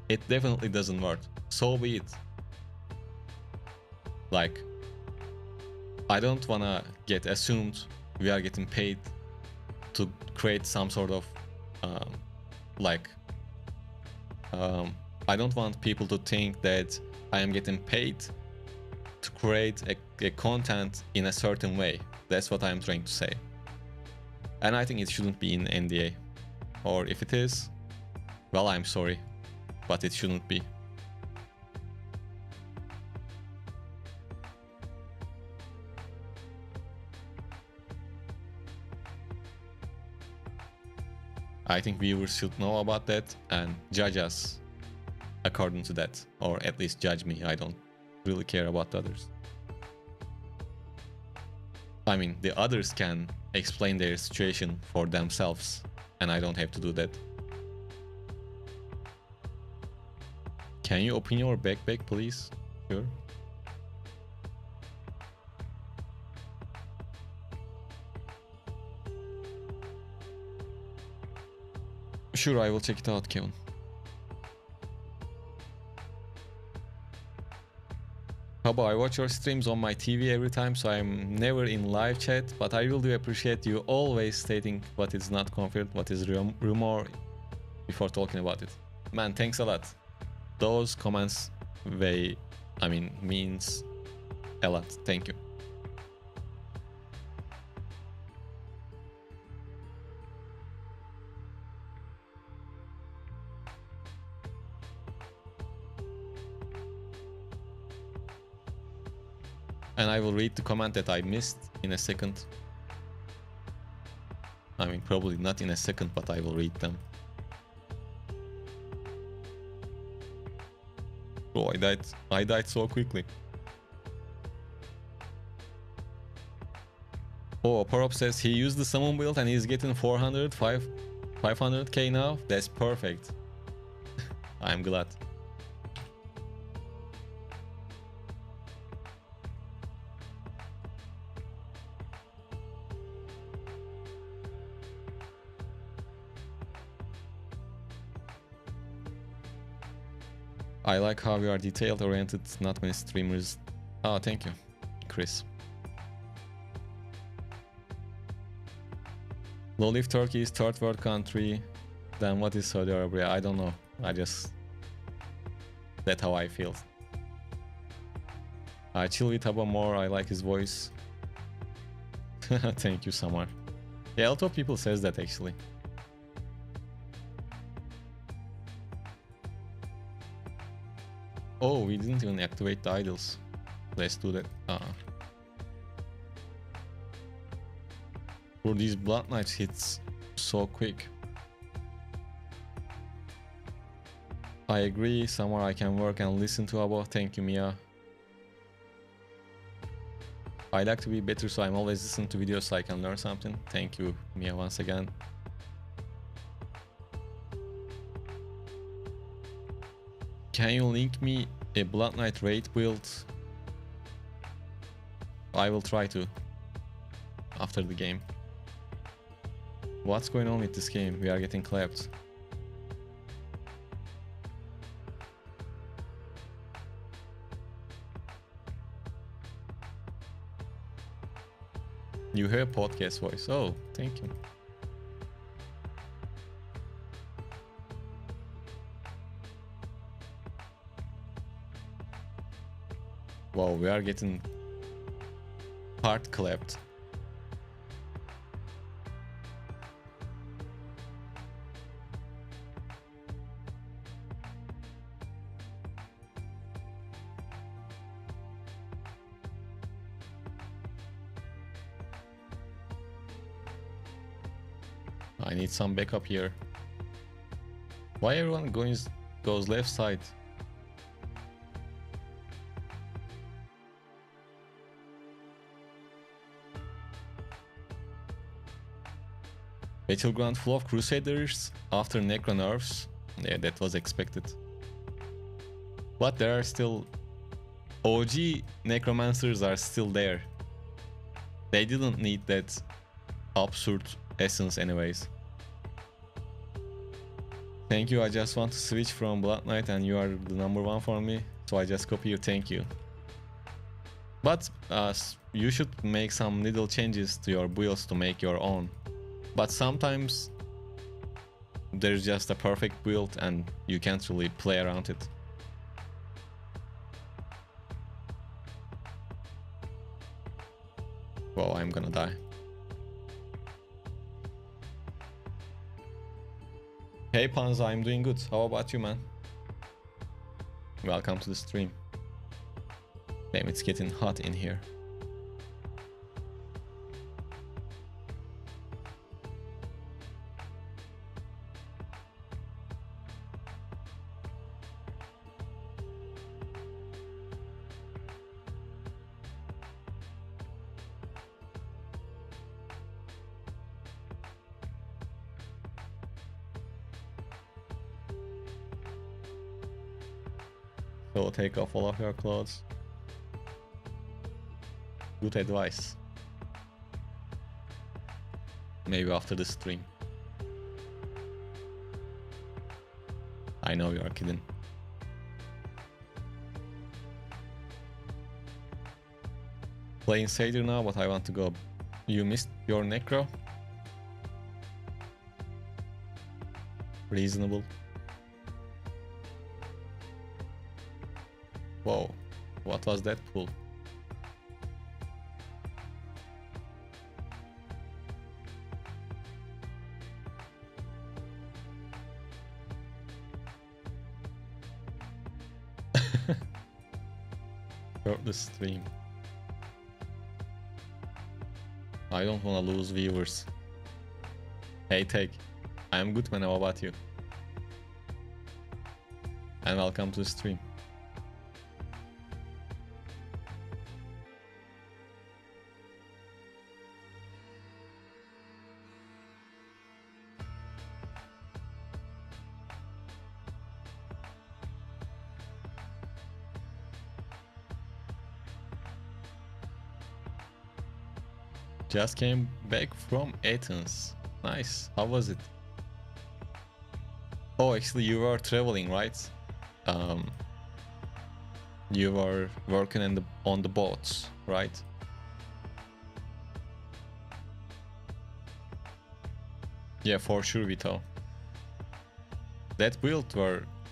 It definitely doesn't worth. So be it. Like, I don't wanna get assumed we are getting paid to create some sort of I don't want people to think that I am getting paid to create a content in a certain way. That's what I'm trying to say. And I think it shouldn't be in NDA. Or if it is, well, I'm sorry, but it shouldn't be. I think viewers should know about that and judge us according to that, or at least judge me. I don't really care about the others. I mean, the others can explain their situation for themselves, and I don't have to do that. Can you open your backpack, please? Sure. Sure, I will check it out, Kevin. Habo, I watch your streams on my TV every time, so I'm never in live chat, but I really appreciate you always stating what is not confirmed, what is rumor before talking about it. Man, thanks a lot. Those comments means a lot. Thank you. And I will read the comment that I missed in a second. I mean, probably not in a second, but I will read them. Oh, I died so quickly. Oh, Porop says he used the summon build and he's getting 500k now. That's perfect. I'm glad. I like how you are detailed oriented, not many streamers. Oh, thank you, Chris. Low-live Turkey is third world country. Then what is Saudi Arabia? I don't know. That's how I feel. I chill with Habo more. I like his voice. Thank you, Samar. Yeah, a lot of people says that actually. Oh, we didn't even activate the idols. Let's do that. For these Blood Knights hits so quick. I agree, somewhere I can work and listen to about. Thank you, Mia. I like to be better, so I'm always listening to videos so I can learn something. Thank you, Mia, once again. Can you link me a Blood Knight raid build? I will try to after the game. What's going on with this game? We are getting clapped. You hear podcast voice. Oh, thank you. Wow, we are getting hard clapped. I need some backup here. Why everyone goes left side? Battleground full of Crusaders after Necro nerfs. Yeah, that was expected. But there are still OG necromancers are still there. They didn't need that absurd essence anyways. Thank you, I just want to switch from Blood Knight and you are the number one for me. So I just copy you, thank you. But you should make some little changes to your builds to make your own. But sometimes there's just a perfect build and you can't really play around it. Whoa, I'm gonna die. Hey Panza, I'm doing good. How about you, man? Welcome to the stream. Damn, it's getting hot in here. So take off all of your clothes. Good advice. Maybe after the stream. I know you are kidding. Playing Crusader now, but I want to go. You missed your necro? Reasonable. Whoa, what was that pull? Short the stream. I don't wanna lose viewers. Hey Tech, I am good man, how about you? And welcome to the stream. Just came back from Athens. Nice. How was it? Oh, actually, you were traveling, right? You were working on the boats, right? Yeah, for sure, Vito. That build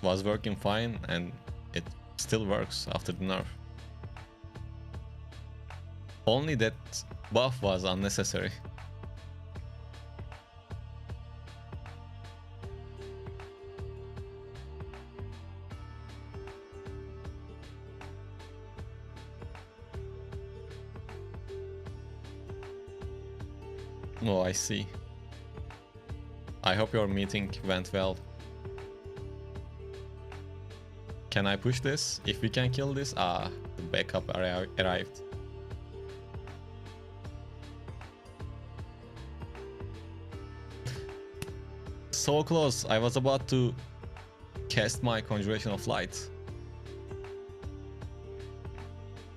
was working fine, and it still works after the nerf. Only that buff was unnecessary. Oh, I see. I hope your meeting went well. Can I push this? If we can kill this? Ah, the backup arrived. So close. I was about to cast my Conjuration of Light.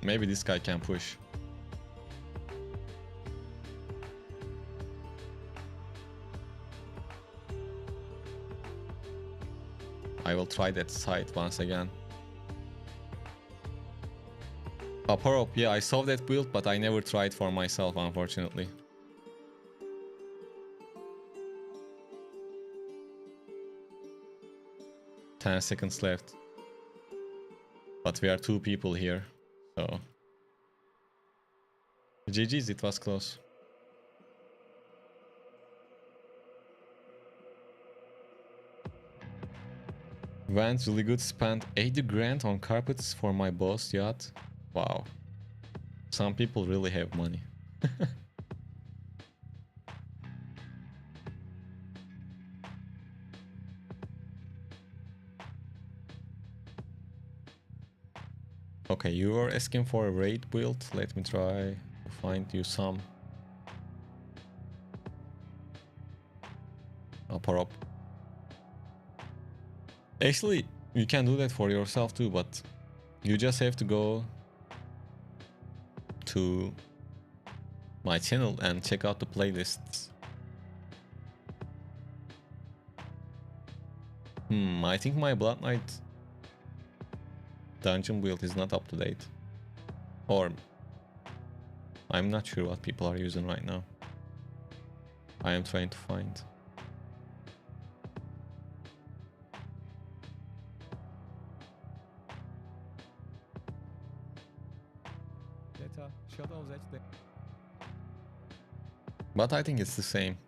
Maybe this guy can push. I will try that side once again. Upper up, yeah, I saw that build, but I never tried for myself, unfortunately. Ten seconds left. But we are 2 people here, so... GG's, it was close. Went really good, spent 80 grand on carpets for my boss yacht. Wow. Some people really have money. Okay, you were asking for a raid build. Let me try to find you some. Upper up. Actually, you can do that for yourself too, but you just have to go to my channel and check out the playlists. I think my Blood Knight dungeon build is not up to date. Or I'm not sure what people are using right now. I am trying to find. But I think it's the same.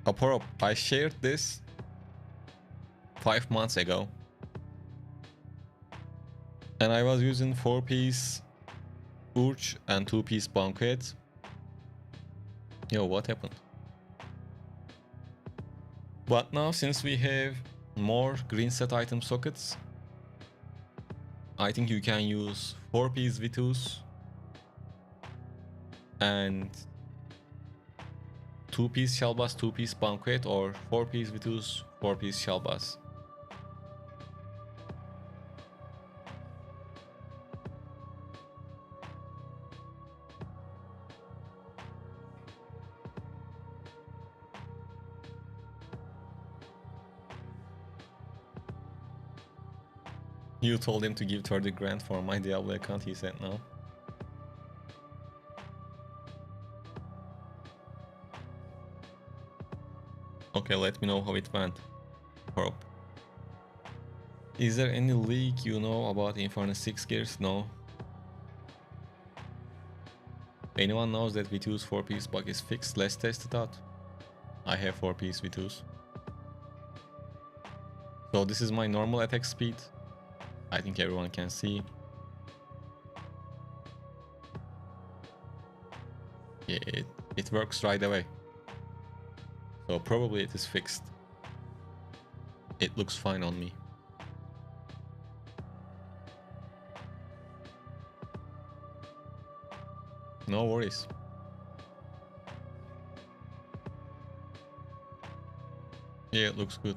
Aporo, I shared this 5 months ago. And I was using 4-piece Urch and 2-piece Banquet. Yo, what happened? But now, since we have more green set item sockets, I think you can use 4-piece V2s and 2-piece Shellbass, 2-piece Banquet, or 4-piece V2s, 4-piece Shellbass. You told him to give 30 grand for my Diablo account, he said no. Okay, let me know how it went. Hope. Is there any leak you know about Inferno 6 gears? No. Anyone knows that V2's 4-piece bug is fixed? Let's test it out. I have 4-piece V2s. So this is my normal attack speed. I think everyone can see. Yeah, it works right away. So probably it is fixed. It looks fine on me. No worries. Yeah, it looks good.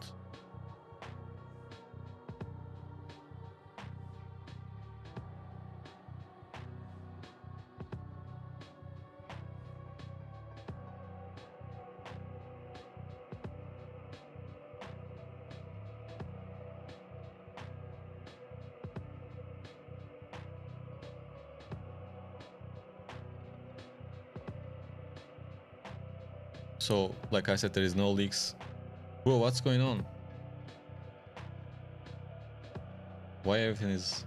So, like I said, there is no leaks. Bro, what's going on? Why everything is...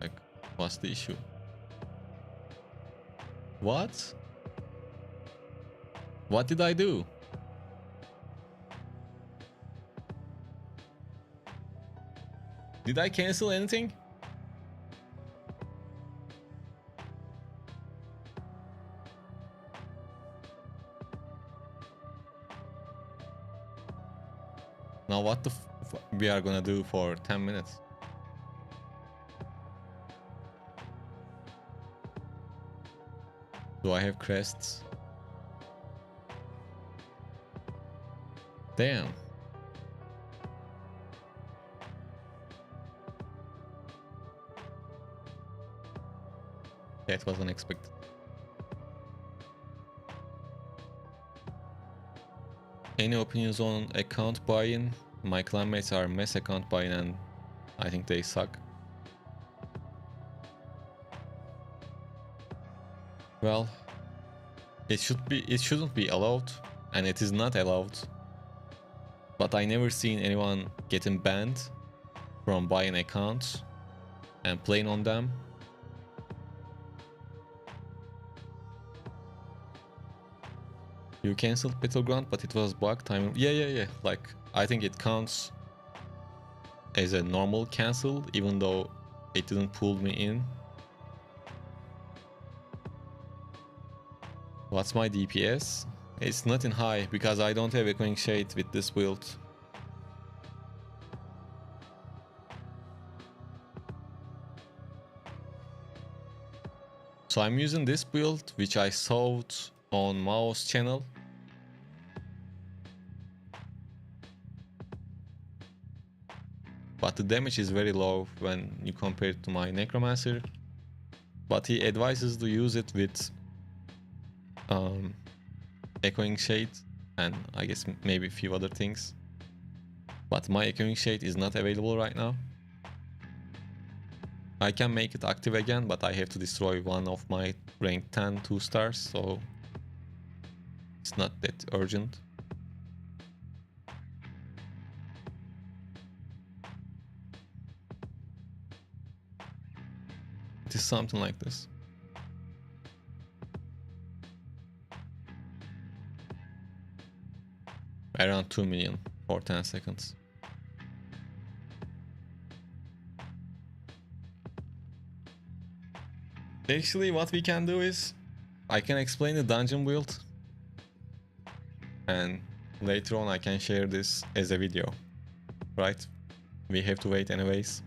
like, what's the issue? What? What did I do? Did I cancel anything? Now what the we are gonna do for 10 minutes? Do I have crests? Damn. That was unexpected. Any opinions on account buy-in? My clanmates are mess account buy-in and I think they suck. Well, it shouldn't be allowed, and it is not allowed. But I never seen anyone getting banned from buying accounts and playing on them. You cancelled Battleground, but it was bug time. Yeah. Like, I think it counts as a normal cancel, even though it didn't pull me in. What's my DPS? It's nothing high because I don't have Echoing Shade with this build. So I'm using this build, which I saw on Mao's channel, but the damage is very low when you compare it to my Necromancer. But he advises to use it with Echoing Shade and I guess maybe a few other things. But my Echoing Shade is not available right now. I can make it active again, but I have to destroy one of my rank 10 2-stars, so it's not that urgent. It is something like this. Around 2 million for 10 seconds. Actually, what we can do is I can explain the dungeon build and later on I can share this as a video, right? We have to wait anyways,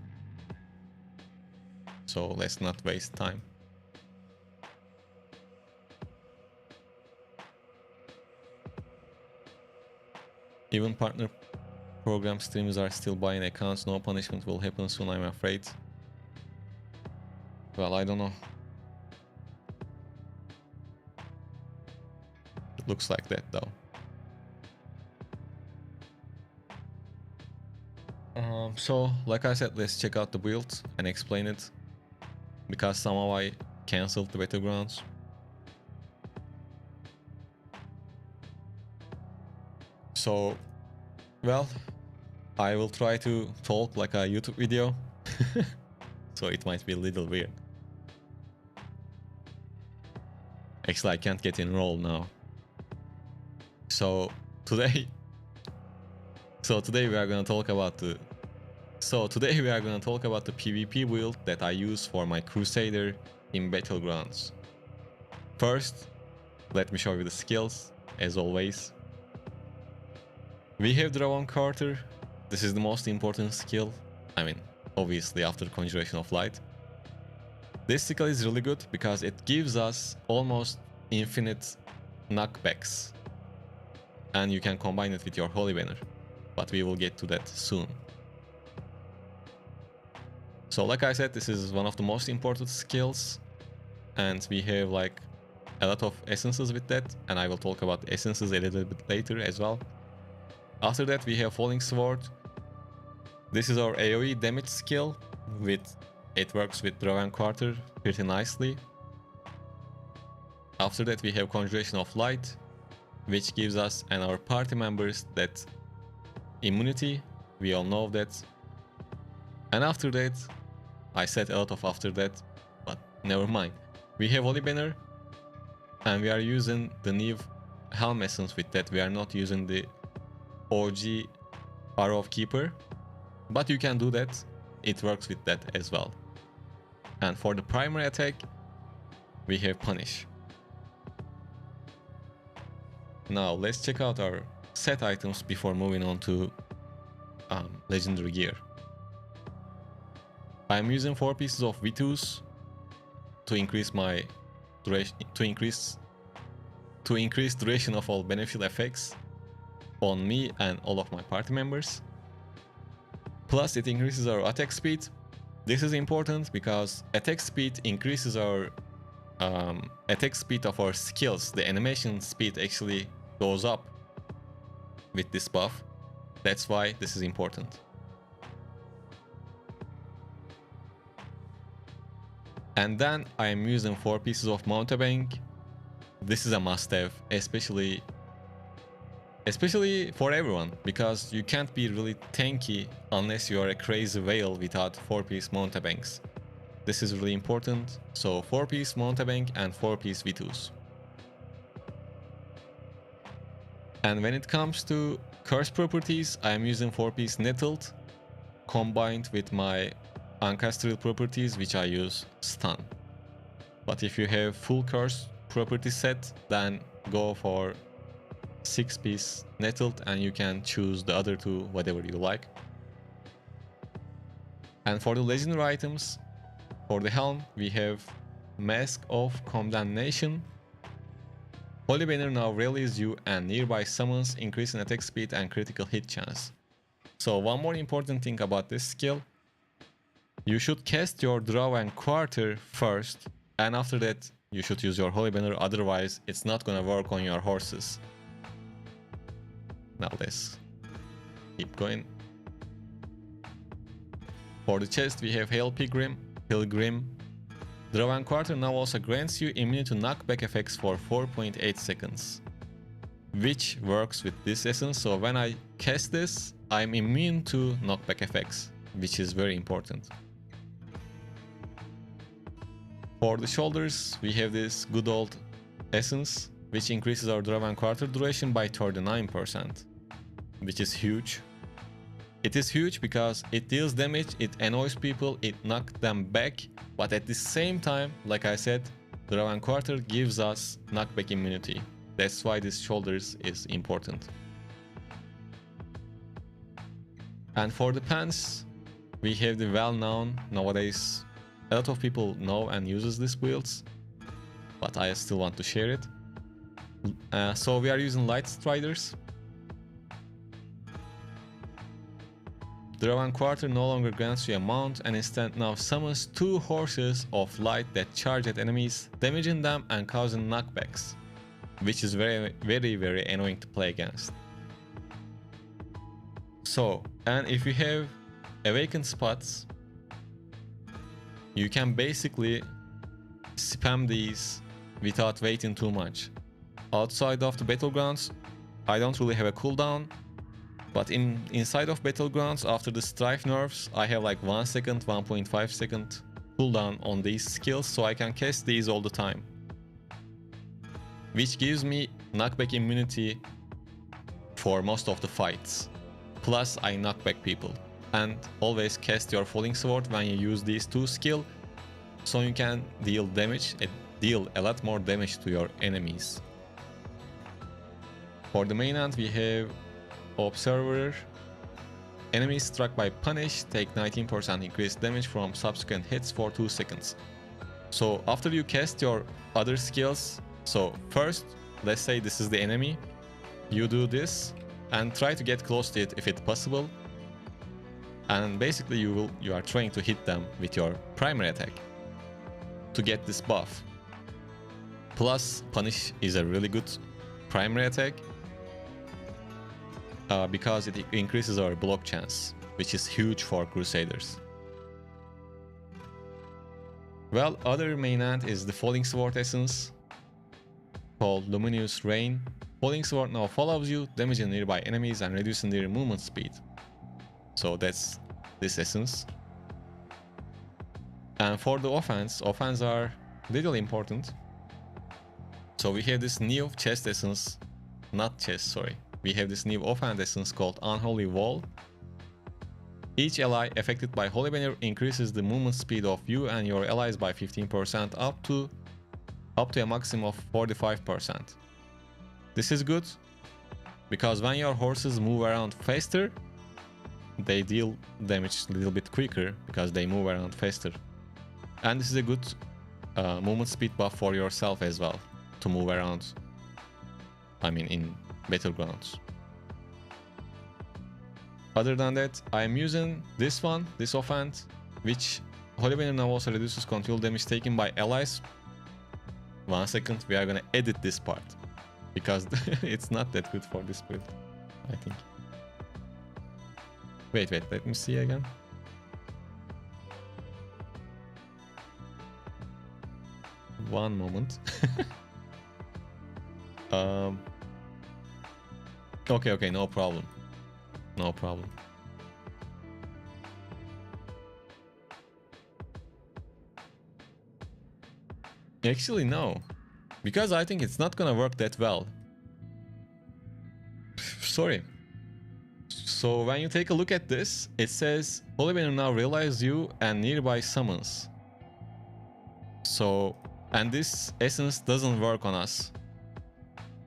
so let's not waste time. Even partner program streamers are still buying accounts. No punishment will happen soon, I'm afraid. Well, I don't know. It looks like that though. So, like I said, let's check out the build and explain it. Because somehow I cancelled the Battlegrounds. So, well, I will try to talk like a YouTube video. So it might be a little weird. Actually, I can't get enrolled now. So today we are gonna talk about the PvP build that I use for my Crusader in Battlegrounds. First, let me show you the skills, as always. We have Dragon Carter. This is the most important skill. I mean, obviously after Conjuration of Light. This skill is really good because it gives us almost infinite knockbacks. And you can combine it with your Holy Banner. But we will get to that soon. So like I said, this is one of the most important skills. And we have like a lot of essences with that. And I will talk about essences a little bit later as well. After that we have Falling Sword. This is our AoE damage skill. It works with Dragon Carter pretty nicely. After that we have Conjuration of Light, which gives us and our party members that immunity. We all know that. And after that, I said a lot of after that, but never mind. We have Holy Banner, and we are using the new Helm Essence with that. We are not using the OG Arrow of Keeper, but you can do that. It works with that as well. And for the primary attack, we have Punish. Now let's check out our set items before moving on to legendary gear. I'm using 4 pieces of V2s to increase my duration, to increase duration of all beneficial effects on me and all of my party members. Plus it increases our attack speed. This is important because attack speed increases our attack speed of our skills. The animation speed actually goes up with this buff. That's why this is important. And then I am using 4 pieces of mountebank. This is a must-have, especially for everyone, because you can't be really tanky unless you are a crazy whale without 4-piece mountebanks. This is really important. So 4-piece mountebank and 4-piece V2s. And when it comes to curse properties, I am using 4-piece nettled combined with my ancestral properties, which I use stun. But if you have full curse property set, then go for 6-piece nettled and you can choose the other 2 whatever you like. And for the legendary items, for the helm we have Mask of Condemnation. Holy Banner now rallies you and nearby summons, increasing attack speed and critical hit chance. So one more important thing about this skill. You should cast your draw and quarter first, and after that you should use your holy banner, otherwise it's not gonna work on your horses. Now let's keep going. For the chest we have Hail Pilgrim. Draw and quarter now also grants you immunity to knockback effects for 4.8 seconds, which works with this essence. So when I cast this, I'm immune to knockback effects, which is very important. For the shoulders, we have this good old essence, which increases our draw and quarter duration by 39%, which is huge. It is huge because it deals damage, it annoys people, it knocks them back, but at the same time, like I said, draw and quarter gives us knockback immunity. That's why this shoulders is important. And for the pants, we have the well-known, nowadays a lot of people know and uses these builds, but I still want to share it. So we are using Light Striders. Draw and quarter no longer grants you a mount and instead now summons 2 horses of light that charge at enemies, damaging them and causing knockbacks, which is very annoying to play against. So, and if you have awakened spots, you can basically spam these without waiting too much. Outside of the Battlegrounds, I don't really have a cooldown, but inside of Battlegrounds, after the Strife nerfs, I have like 1 second, 1.5 second cooldown on these skills, so I can cast these all the time, which gives me knockback immunity for most of the fights. Plus I knock back people. And always cast your Falling Sword when you use these 2 skills, so you can deal a lot more damage to your enemies. For the main end we have Observer. Enemies struck by Punish take 19% increased damage from subsequent hits for 2 seconds. So after you cast your other skills, so first, let's say this is the enemy, you do this and try to get close to it if it's possible. And basically you are trying to hit them with your primary attack to get this buff. Plus Punish is a really good primary attack because it increases our block chance, which is huge for Crusaders. Well, other main end is the Falling Sword essence called Luminous Rain. Falling Sword now follows you, damaging nearby enemies and reducing their movement speed. So that's this essence. And for the offense are little important. So we have this new chest essence, not chest, sorry. We have this new offhand essence called Unholy Wall. Each ally affected by Holy Banner increases the movement speed of you and your allies by 15% up to a maximum of 45%. This is good because when your horses move around faster, they deal damage a little bit quicker because they move around faster. And this is a good movement speed buff for yourself as well, to move around, I mean in Battlegrounds. Other than that, I am using this one, this offhand, which Holy Banner now also reduces continual damage taken by allies. 1 second, we are gonna edit this part because it's not that good for this build, I think. Wait, let me see again. One moment. Okay, no problem. No problem. Actually, no. Because I think it's not gonna work that well. Sorry. So when you take a look at this, it says Holy Banner now realize you and nearby summons. So, and this essence doesn't work on us.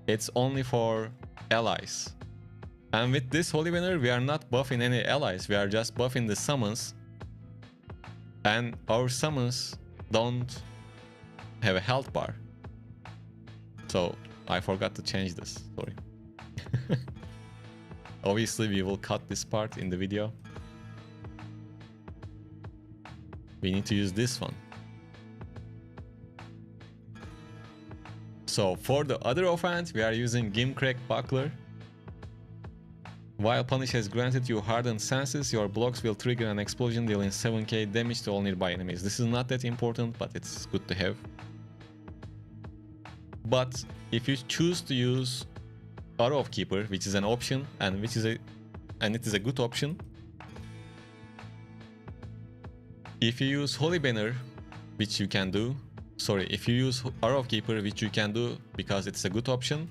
It's only for allies. And with this Holy Banner, we are not buffing any allies, we are just buffing the summons. And our summons don't have a health bar. So I forgot to change this, sorry. Obviously, we will cut this part in the video. We need to use this one. So for the other offense, we are using Gimcrack Buckler. While Punish has granted you hardened senses, your blocks will trigger an explosion dealing 7k damage to all nearby enemies. This is not that important, but it's good to have. But if you choose to use Arrow of Keeper, which is an option and it is a good option. If you use Holy Banner, which you can do, if you use Arrow of Keeper, which you can do because it's a good option,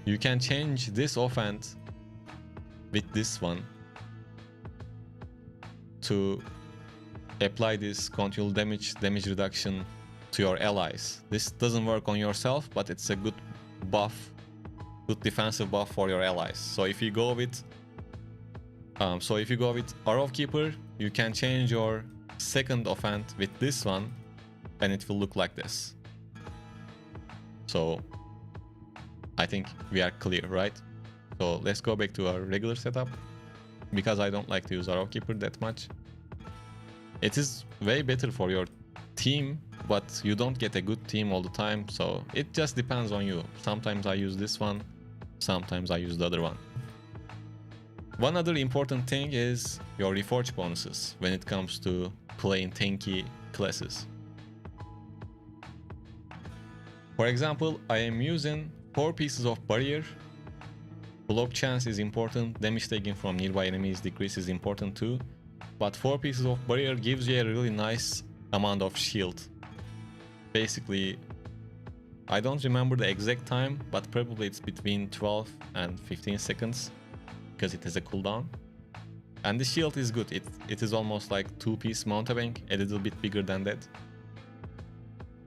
you can change this offense with this one to apply this continual damage reduction to your allies. This doesn't work on yourself, but it's a good buff, good defensive buff for your allies. So if you go with Arrow of Keeper, you can change your second offense with this one, and it will look like this. So I think we are clear, right? So let's go back to our regular setup, because I don't like to use Arrow Keeper that much. It is way better for your team, but you don't get a good team all the time, so it just depends on you. Sometimes I use this one, sometimes I use the other one. One other important thing is your reforge bonuses when it comes to playing tanky classes. For example, I am using 4 pieces of barrier. Block chance is important, damage taken from nearby enemies decrease is important too, but 4 pieces of barrier gives you a really nice amount of shield. Basically, I don't remember the exact time, but probably it's between 12 and 15 seconds, because it has a cooldown. And the shield is good, it is almost like 2-piece mountebank, a little bit bigger than that.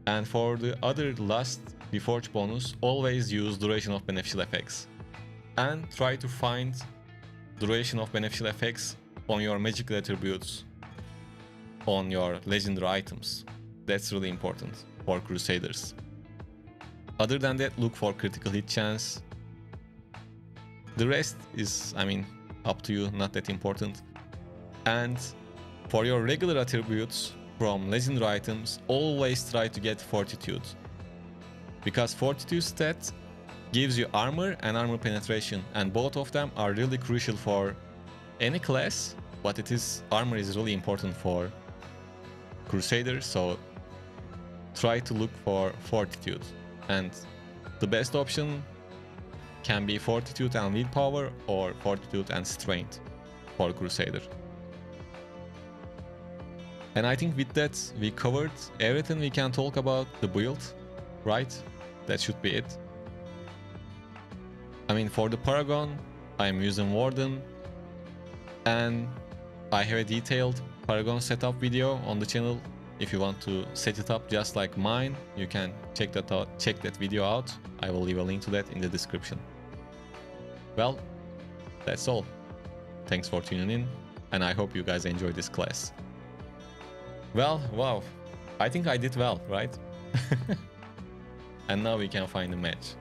And for the other last reforge bonus, always use duration of beneficial effects. And try to find duration of beneficial effects on your magical attributes, on your legendary items. That's really important for Crusaders. Other than that, look for critical hit chance. The rest is, up to you, not that important. And for your regular attributes from legendary items, always try to get Fortitude, because Fortitude stat gives you armor and armor penetration, and both of them are really crucial for any class, but armor is really important for Crusader, so try to look for Fortitude. And the best option can be Fortitude and Willpower, or Fortitude and Strength for Crusader. And I think with that we covered everything we can talk about the build, right? That should be it. For the Paragon, I'm using Warden, and I have a detailed Paragon setup video on the channel. If you want to set it up just like mine, you can check that video out. I will leave a link to that in the description. Well, that's all. Thanks for tuning in, and I hope you guys enjoyed this class. Well, wow, I think I did well, right? And now we can find a match.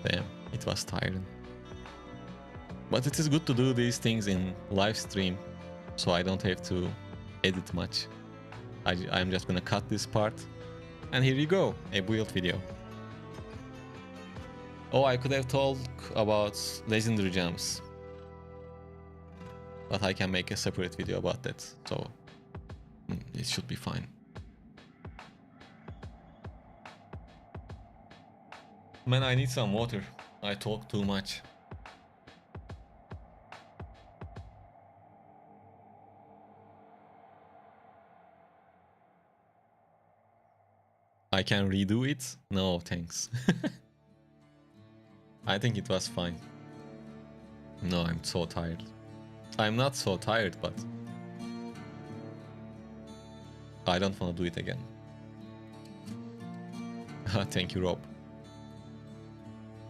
Damn, it was tiring. But it is good to do these things in live stream, so I don't have to edit much. I'm just gonna cut this part, and here you go, a build video. Oh, I could have talked about legendary gems, but I can make a separate video about that, so it should be fine. Man, I need some water. I talk too much. I can redo it? No, thanks. I think it was fine. No, I'm so tired. I'm not so tired, but I don't want to do it again. Thank you, Rob.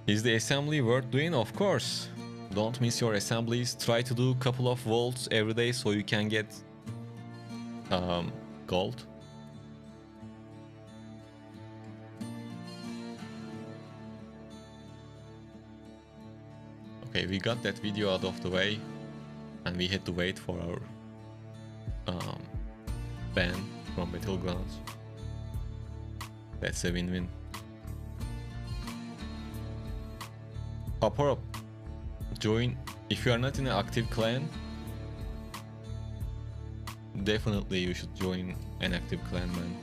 Is the assembly worth doing? Of course. Don't miss your assemblies. Try to do a couple of volts every day so you can get gold. Okay, we got that video out of the way, and we had to wait for our ban from Battlegrounds. That's a win-win. Pop-up, join. If you are not in an active clan, definitely you should join an active clan, man.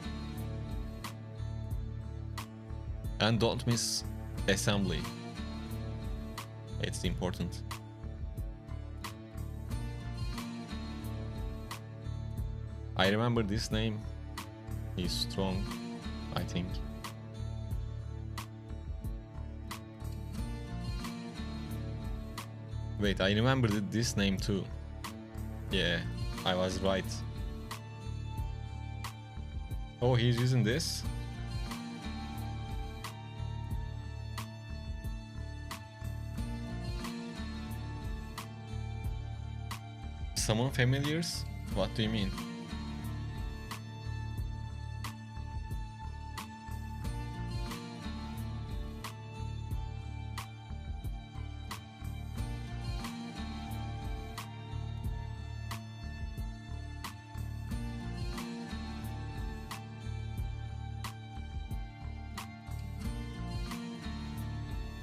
And don't miss assembly. It's important. I remember this name. He's strong, I think. Wait, I remember this name too. Yeah, I was right. Oh, he's using this? Summon familiars? What do you mean?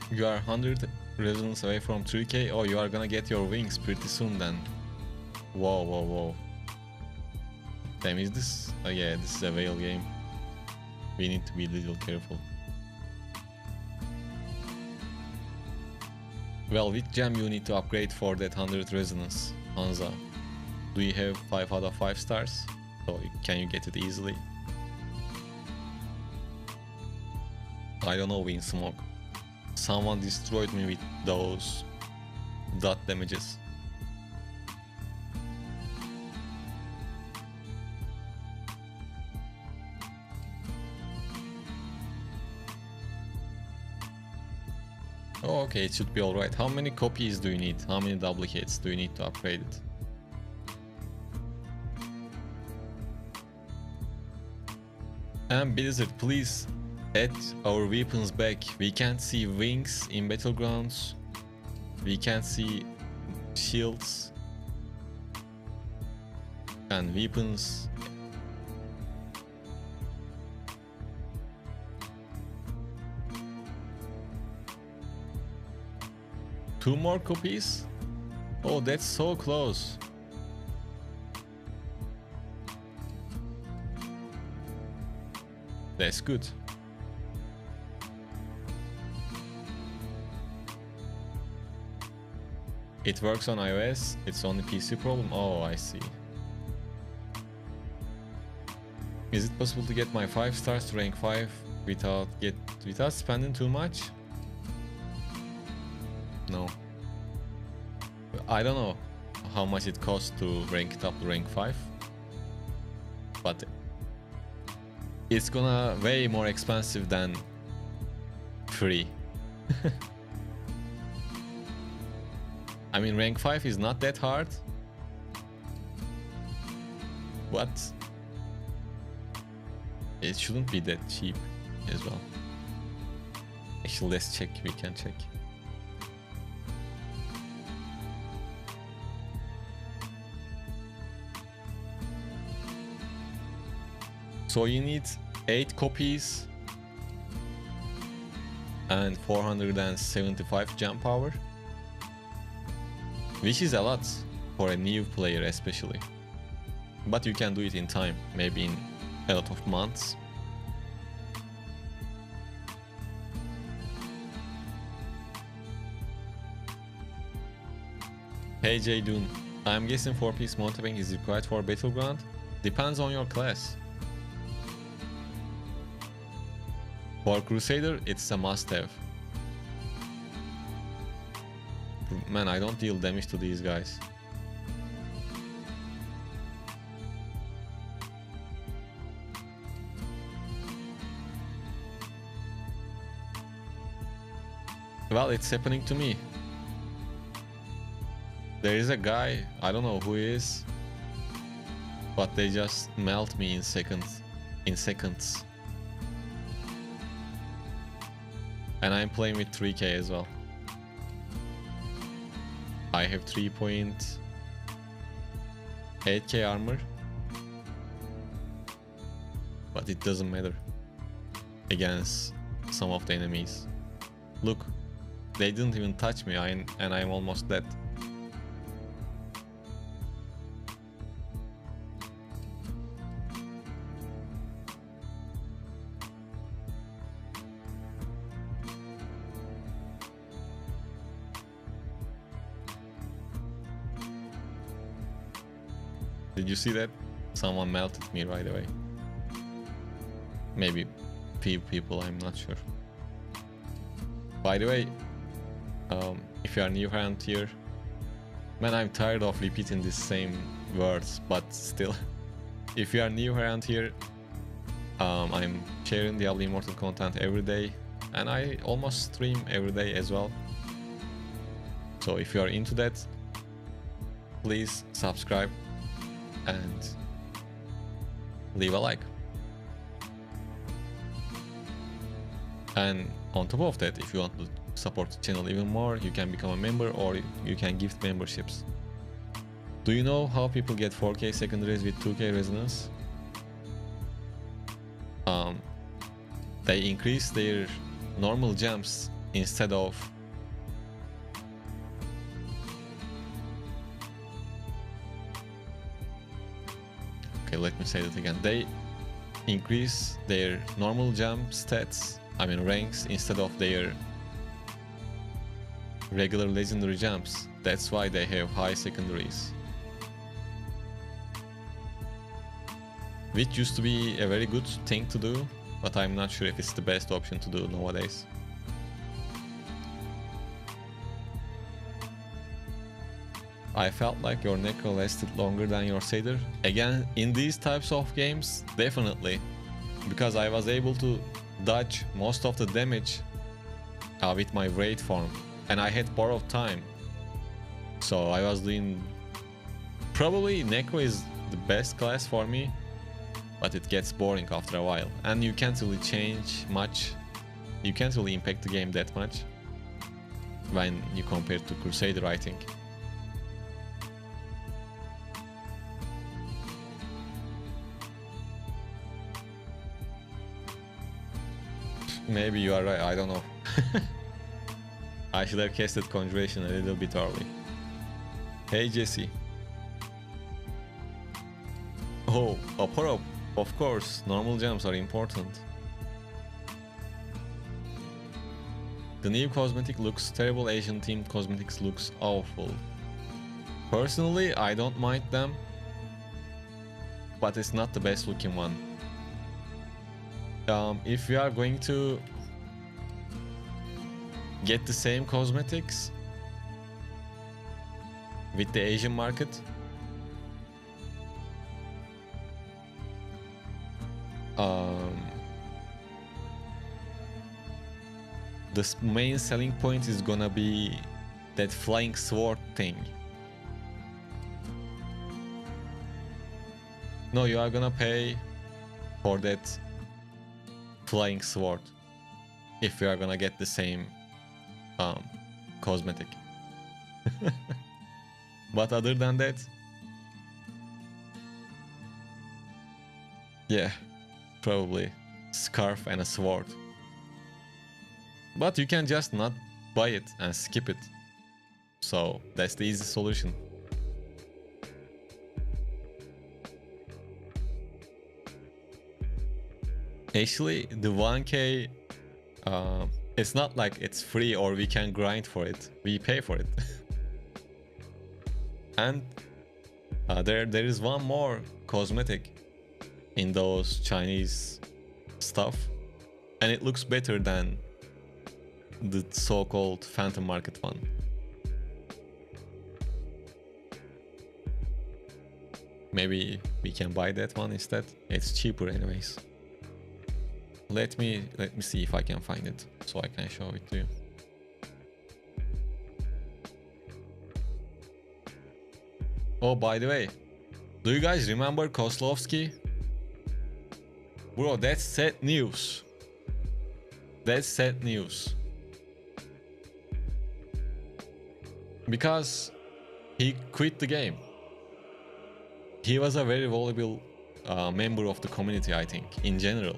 You are 100 resonance away from 3k. Oh, you are gonna get your wings pretty soon then. Whoa, whoa, whoa. Damn, is this? Oh yeah, this is a whale game. We need to be a little careful. Well, which gem you need to upgrade for that 100 resonance, Hansa? Do you have 5 out of 5 stars? So can you get it easily? I don't know, Wind Smoke. Someone destroyed me with those dot damages. Oh, okay, it should be alright. How many copies do you need? How many duplicates do you need to upgrade it? And Blizzard, please add our weapons back. We can't see wings in Battlegrounds. We can't see shields and weapons. Two more copies? Oh, that's so close. That's good. It works on iOS, it's only PC problem? Oh, I see. Is it possible to get my 5 stars to rank 5 without spending too much? No. I don't know how much it costs to rank it up to rank 5. But it's gonna way more expensive than free. I mean, rank 5 is not that hard, but it shouldn't be that cheap as well. Actually, let's check, we can check. So you need 8 copies and 475 gem power, which is a lot for a new player especially. But you can do it in time, maybe in a lot of months. Hey Jaydun, I'm guessing 4-piece mountebank is required for Battleground? Depends on your class. For Crusader, it's a must-have. Man, I don't deal damage to these guys. Well, it's happening to me. There is a guy, I don't know who he is, but they just melt me in seconds. And I'm playing with 3k as well. I have 3.8k armor, but it doesn't matter against some of the enemies. Look, they didn't even touch me, and I'm almost dead. Did you see that? Someone melted me right away. Maybe few people, I'm not sure. By the way, if you are new around here, man, I'm tired of repeating the same words, but still, if you are new around here, I'm sharing Diablo Immortal content every day, and I almost stream every day as well. So if you are into that, please subscribe and leave a like. And on top of that, if you want to support the channel even more, you can become a member or you can gift memberships. Do you know how people get 4K secondaries with 2K resonance? They increase their normal jumps instead of let me say that again. They increase their normal jump stats, ranks, instead of their regular legendary jumps. That's why they have high secondaries. Which used to be a very good thing to do, but I'm not sure if it's the best option to do nowadays. I felt like your Necro lasted longer than your Crusader. Again, in these types of games, definitely. Because I was able to dodge most of the damage with my Wraith form. And I had borrowed time. So I was doing... Probably Necro is the best class for me. But it gets boring after a while. And you can't really change much. You can't really impact the game that much. When you compare to Crusader, I think. Maybe you are right, I don't know. I should have casted Conjuration a little bit early. Hey Jesse. Oh, Aporo, of course, normal jumps are important. The new cosmetic looks terrible, Asian themed cosmetics looks awful. Personally, I don't mind them, but it's not the best looking one. If we are going to get the same cosmetics with the Asian market, the main selling point is gonna be that flying sword thing. No, you are gonna pay for that flying sword if we are gonna get the same cosmetic. But other than that, yeah, probably scarf and a sword. But you can just not buy it and skip it, so that's the easy solution. Actually, the 1K, it's not like it's free or we can grind for it. We pay for it. And there is one more cosmetic in those Chinese stuff, and it looks better than the so-called Phantom Market one. Maybe we can buy that one instead. It's cheaper anyways. Let me see if I can find it so I can show it to you. Oh, by the way, do you guys remember Kozlovsky? Bro, that's sad news. That's sad news. Because he quit the game. He was a very valuable member of the community, I think, in general.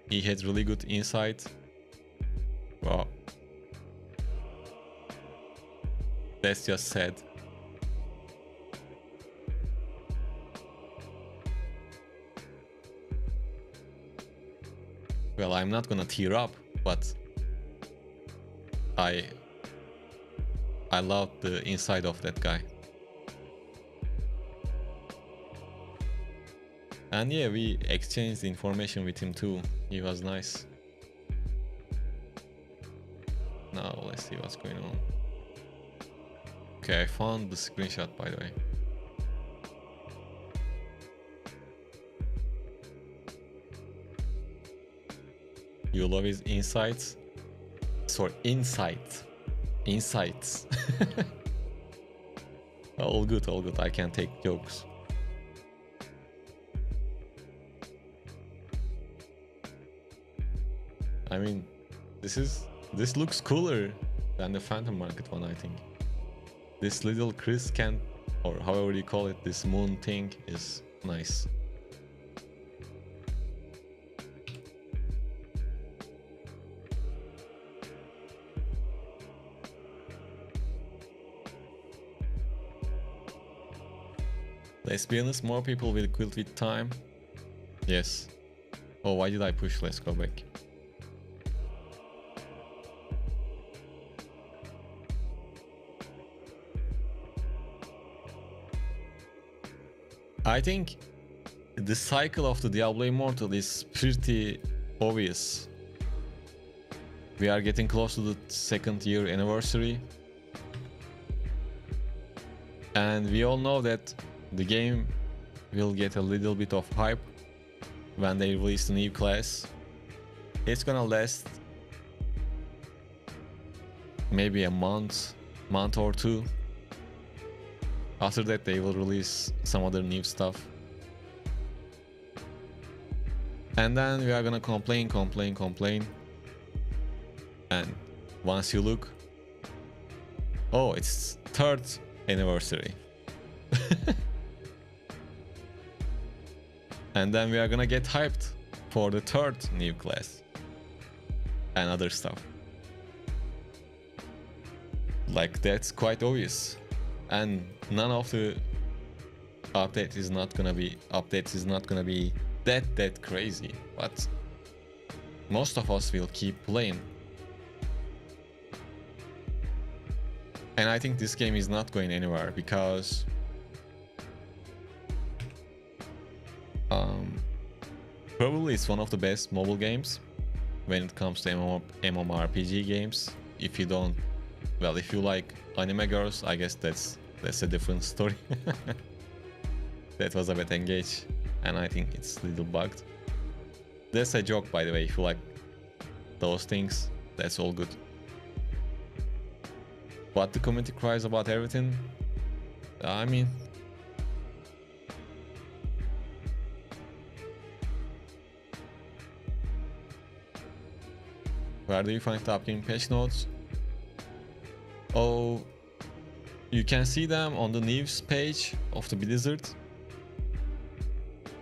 He had really good insight. Wow. That's just sad. Well, I'm not gonna tear up, but I love the inside of that guy. And yeah, we exchanged information with him too. He was nice. Now let's see what's going on. Okay, I found the screenshot, by the way. You love his insights. Sorry, insights. All good, all good. I can take jokes. I mean, this looks cooler than the Phantom Market one, I think. This little Criscent, or however you call it, this moon thing is nice. Let's be honest, more people will quit with time. Yes. Oh, why did I push? Let's go back. I think the cycle of the Diablo Immortal is pretty obvious. We are getting close to the 2nd year anniversary. And we all know that the game will get a little bit of hype when they release the new class. It's gonna last maybe a month or two. After that, they will release some other new stuff. And then we are gonna complain. And once you look, oh, it's 3rd anniversary. And then we are gonna get hyped for the 3rd new class. And other stuff. Like, that's quite obvious. And none of the updates is not gonna be that crazy, but most of us will keep playing. And I think this game is not going anywhere because probably it's one of the best mobile games when it comes to MMORPG games. If you don't, well, if you like anime girls, I guess that's a different story. That was a bit engaged, and I think it's a little bugged. That's a joke, by the way. If you like those things, that's all good. But the community cries about everything. I mean, where do you find the upcoming patch notes? Oh, you can see them on the news page of the Blizzard.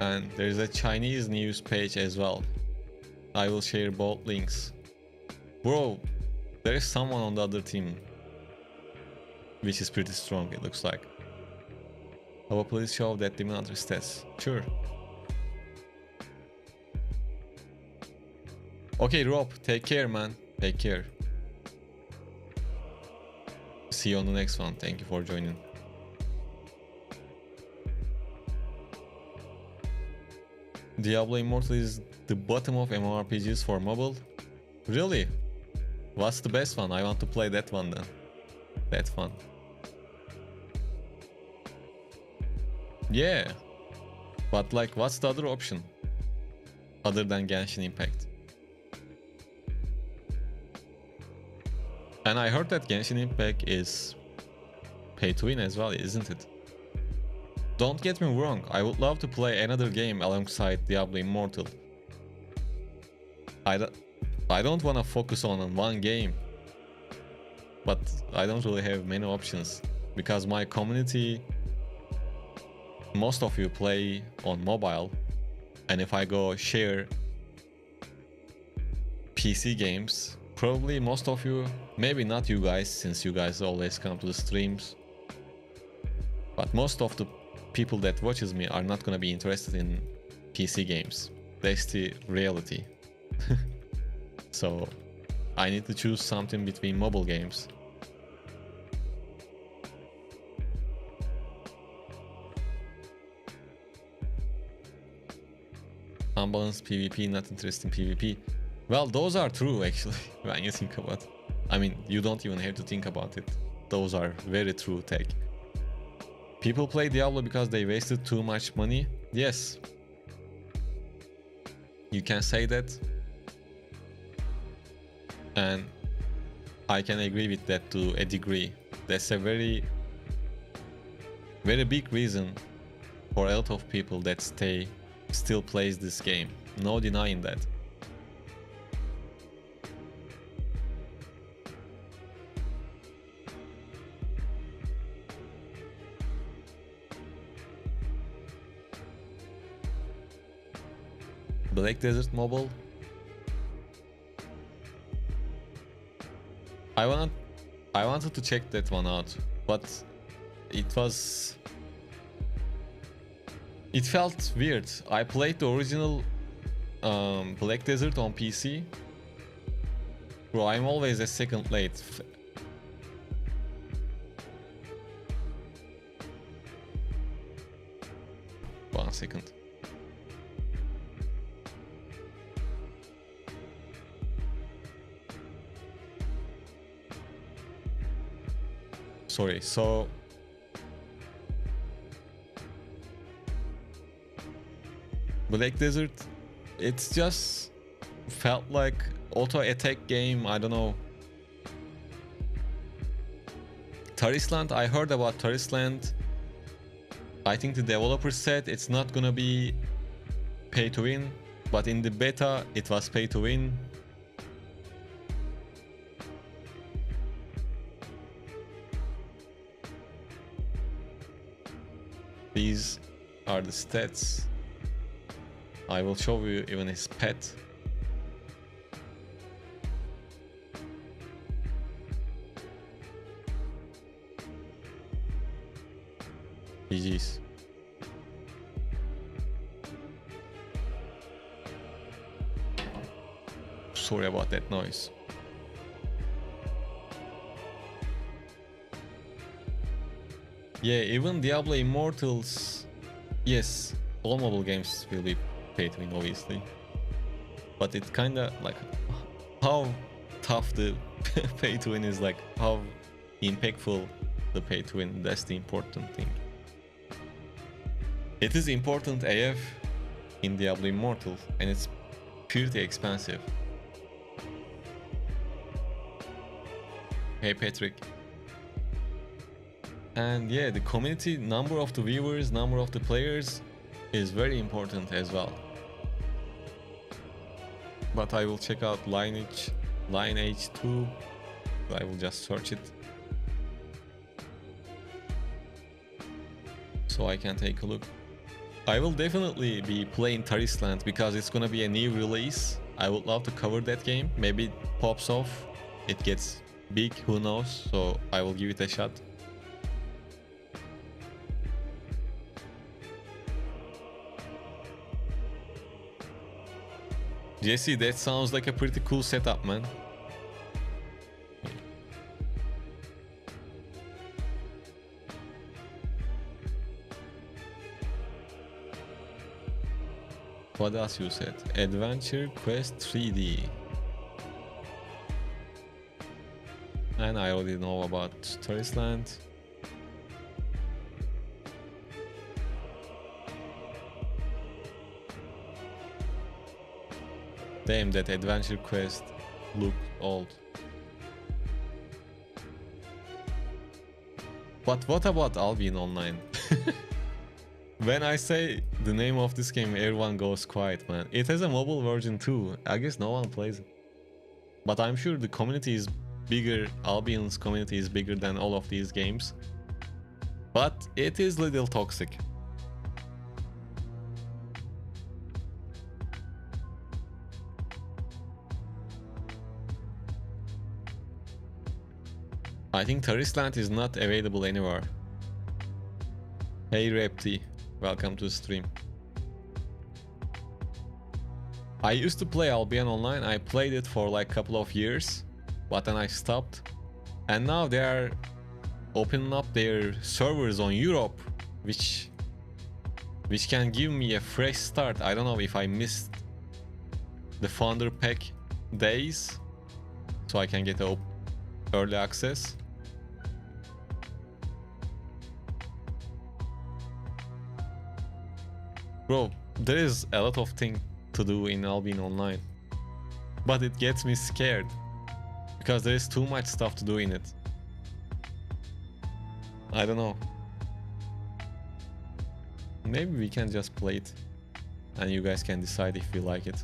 And there's a Chinese news page as well. I will share both links. Bro, there is someone on the other team, which is pretty strong, it looks like. How about please show that Demon Hunter stats? Sure. Okay, Rob, take care, man. Take care. See you on the next one. Thank you for joining. Diablo Immortal is the bottom of MMORPGs for mobile. Really? What's the best one? I want to play that one then. That's fun. Yeah. But like, what's the other option? Other than Genshin Impact. And I heard that Genshin Impact is pay to win as well, isn't it? Don't get me wrong, I would love to play another game alongside Diablo Immortal. I don't want to focus on one game. but I don't really have many options because my community, most of you play on mobile, and if I go share PC games, probably most of you, maybe not you guys, since you guys always come to the streams, but most of the people that watches me are not gonna be interested in PC games. That's the reality. So I need to choose something between mobile games. Unbalanced PvP, not interesting PvP. Well, those are true actually, when you think about it. I mean, you don't even have to think about it. Those are very true tech. People play Diablo because they wasted too much money. Yes. You can say that. And I can agree with that to a degree. That's a very, very big reason for a lot of people that still plays this game. No denying that. Black Desert Mobile. I wanted to check that one out, but it felt weird. I played the original Black Desert on PC. Bro, I'm always a second late. 1 second. Sorry, so Black Desert, it's just felt like auto attack game. I don't know. Tarisland, I heard about Tarisland. I think the developer said it's not gonna be pay to win, but in the beta it was pay to win. These are the stats. I will show you even his pet. GG's. Sorry about that noise. Yeah, even Diablo Immortals. Yes, all mobile games will be pay to win, obviously. But it's kinda like how tough the pay to win is, like how impactful the pay to win. That's the important thing. It is important AF in Diablo Immortal, and it's pretty expensive. Hey Patrick. And yeah, the community, number of the viewers, number of the players is very important as well. But I will check out Lineage 2. I will just search it so I can take a look. I will definitely be playing Tarisland because it's gonna be a new release. I would love to cover that game. Maybe it pops off, it gets big, who knows, so I will give it a shot. Jesse, that sounds like a pretty cool setup, man. What else you said? Adventure Quest 3D. And I already know about Tarisland. Damn, that Adventure Quest looked old. But what about Albion Online? When I say the name of this game, everyone goes quiet, man. It has a mobile version too. I guess no one plays it. But I'm sure the community is bigger, Albion's community is bigger than all of these games. But it is little toxic. I think Tarisland is not available anywhere. Hey Repti, welcome to the stream. I used to play Albion Online. I played it for like a couple of years, but then I stopped. And now they are opening up their servers on Europe, which can give me a fresh start. I don't know if I missed the Founder Pack days, so I can get early access. Bro, there is a lot of things to do in Albion Online, but it gets me scared because there is too much stuff to do in it. I don't know. Maybe we can just play it and you guys can decide if you like it.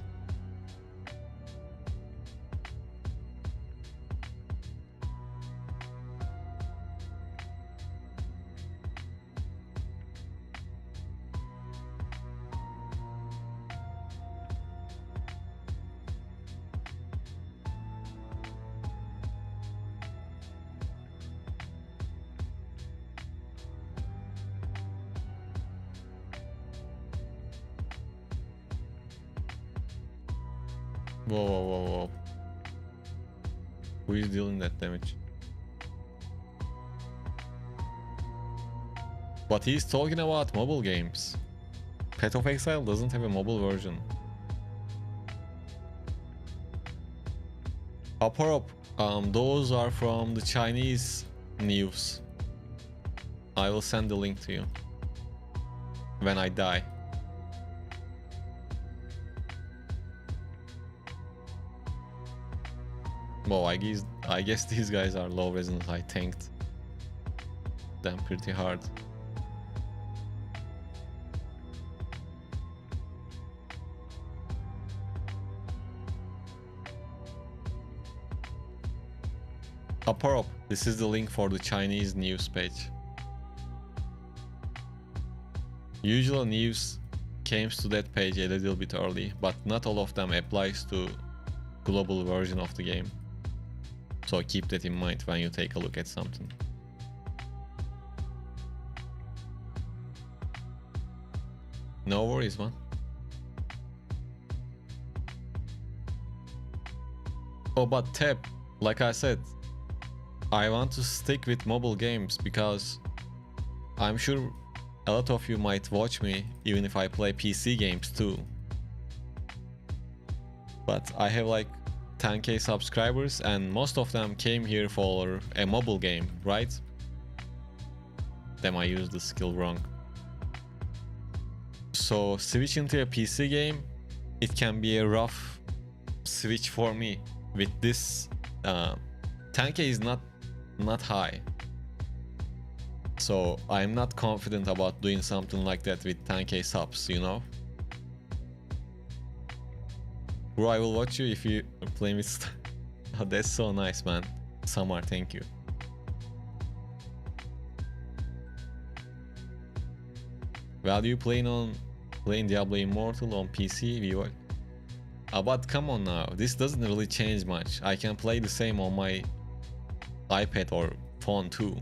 Whoa. Who is dealing that damage? But he's talking about mobile games. Path of Exile doesn't have a mobile version. Aparop, those are from the Chinese news. I will send the link to you when I die. Well, I guess these guys are low resonance. I tanked them pretty hard. Aparop, this is the link for the Chinese news page. Usual news comes to that page a little bit early, but not all of them applies to global version of the game. So keep that in mind when you take a look at something. No worries, man. Oh, but Tab, like I said, I want to stick with mobile games because I'm sure a lot of you might watch me even if I play PC games too. But I have like 10k subscribers and most of them came here for a mobile game, right? Then I used the skill wrong. So switch into a PC game, it can be a rough switch for me. With this 10k is not high. So I'm not confident about doing something like that with 10k subs, you know? Bro, I will watch you if you play with... Oh, that's so nice, man. Samar, thank you. Value playing Diablo Immortal on PC, VOL. But come on now, this doesn't really change much. I can play the same on my iPad or phone too.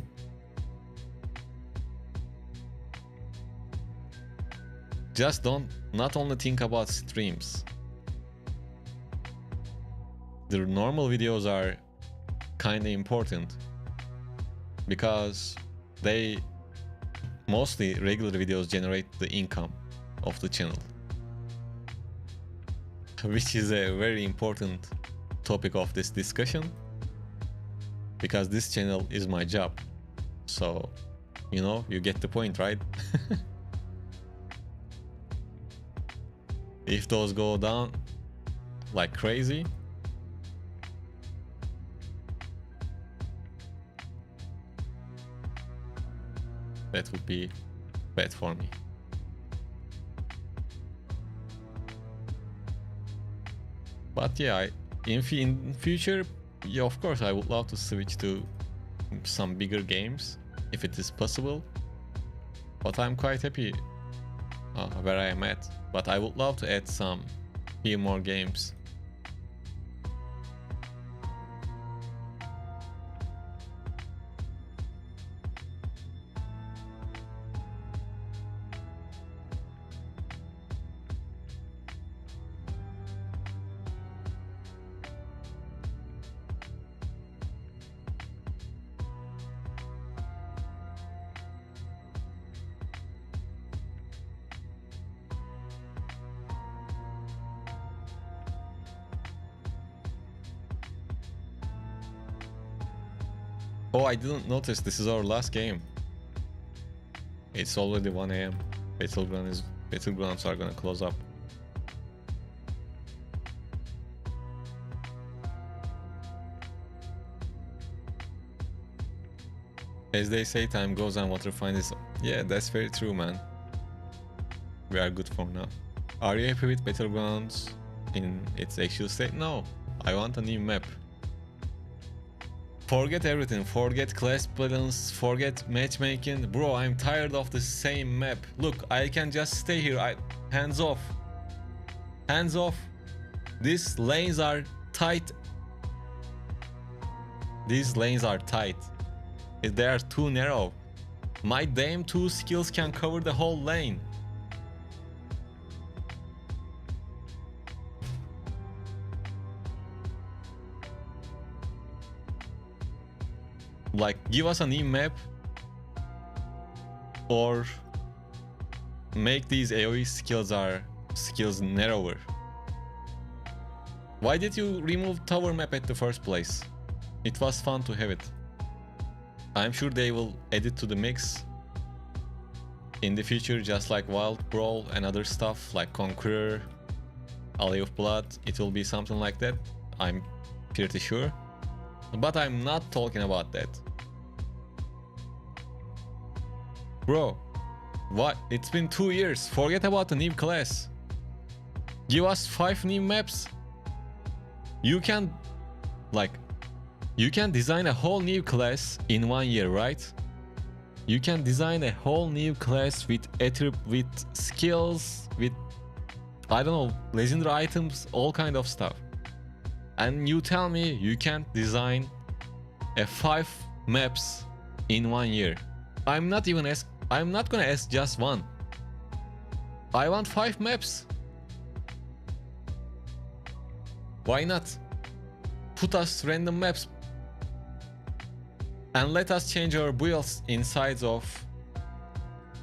Just not only think about streams. The normal videos are kinda important because mostly regular videos generate the income of the channel, which is a very important topic of this discussion because this channel is my job. So, you know, you get the point, right? If those go down like crazy, that would be bad for me. But yeah, in future, Yeah, of course, I would love to switch to some bigger games if it is possible. But I'm quite happy where I am at. But I would love to add some few more games. Oh, I didn't notice this is our last game. It's already 1 AM. Battlegrounds are gonna close up. As they say, time goes and water finds. Yeah, that's very true, man. We are good for now. Are you happy with Battlegrounds in its actual state? No, I want a new map. Forget everything, forget class balance, forget matchmaking. Bro, I'm tired of the same map. Look, I can just stay here. Hands off. Hands off. These lanes are tight. These lanes are tight. They are too narrow. My damn 2 skills can cover the whole lane. Like, give us a new map or make these AoE skills narrower. Why did you remove tower map at the first place? It was fun to have it. I'm sure they will add it to the mix in the future, just like Wild Brawl and other stuff like Conqueror, Alley of Blood. It will be something like that, I'm pretty sure. But I'm not talking about that. Bro, what? It's been 2 years. Forget about the new class. Give us 5 new maps. You can design a whole new class in 1 year, right? You can design a whole new class with skills, with, I don't know, legendary items, all kind of stuff. And you tell me you can't design a 5 maps in 1 year. I'm not gonna ask just 1. I want 5 maps. Why not? Put us random maps and let us change our builds inside of,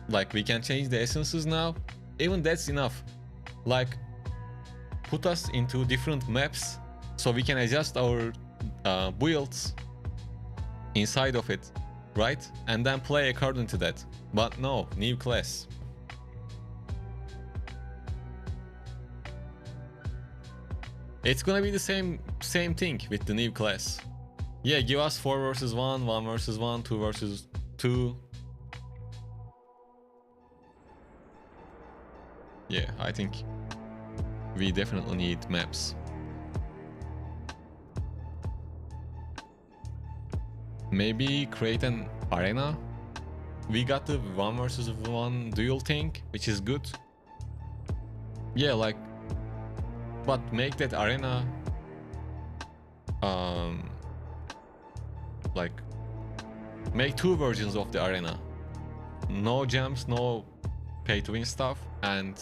like, we can change the essences now. Even that's enough. Like, put us into different maps so we can adjust our builds inside of it, right? And then play according to that. But no, new class. It's gonna be the same thing with the new class. Yeah, give us 4 versus 1, 1 versus 1, 2 versus 2. Yeah, I think we definitely need maps. Maybe create an arena. We got the 1 versus 1 duel thing, which is good. Yeah, like, but make that arena like, make 2 versions of the arena. No gems, no pay to win stuff, and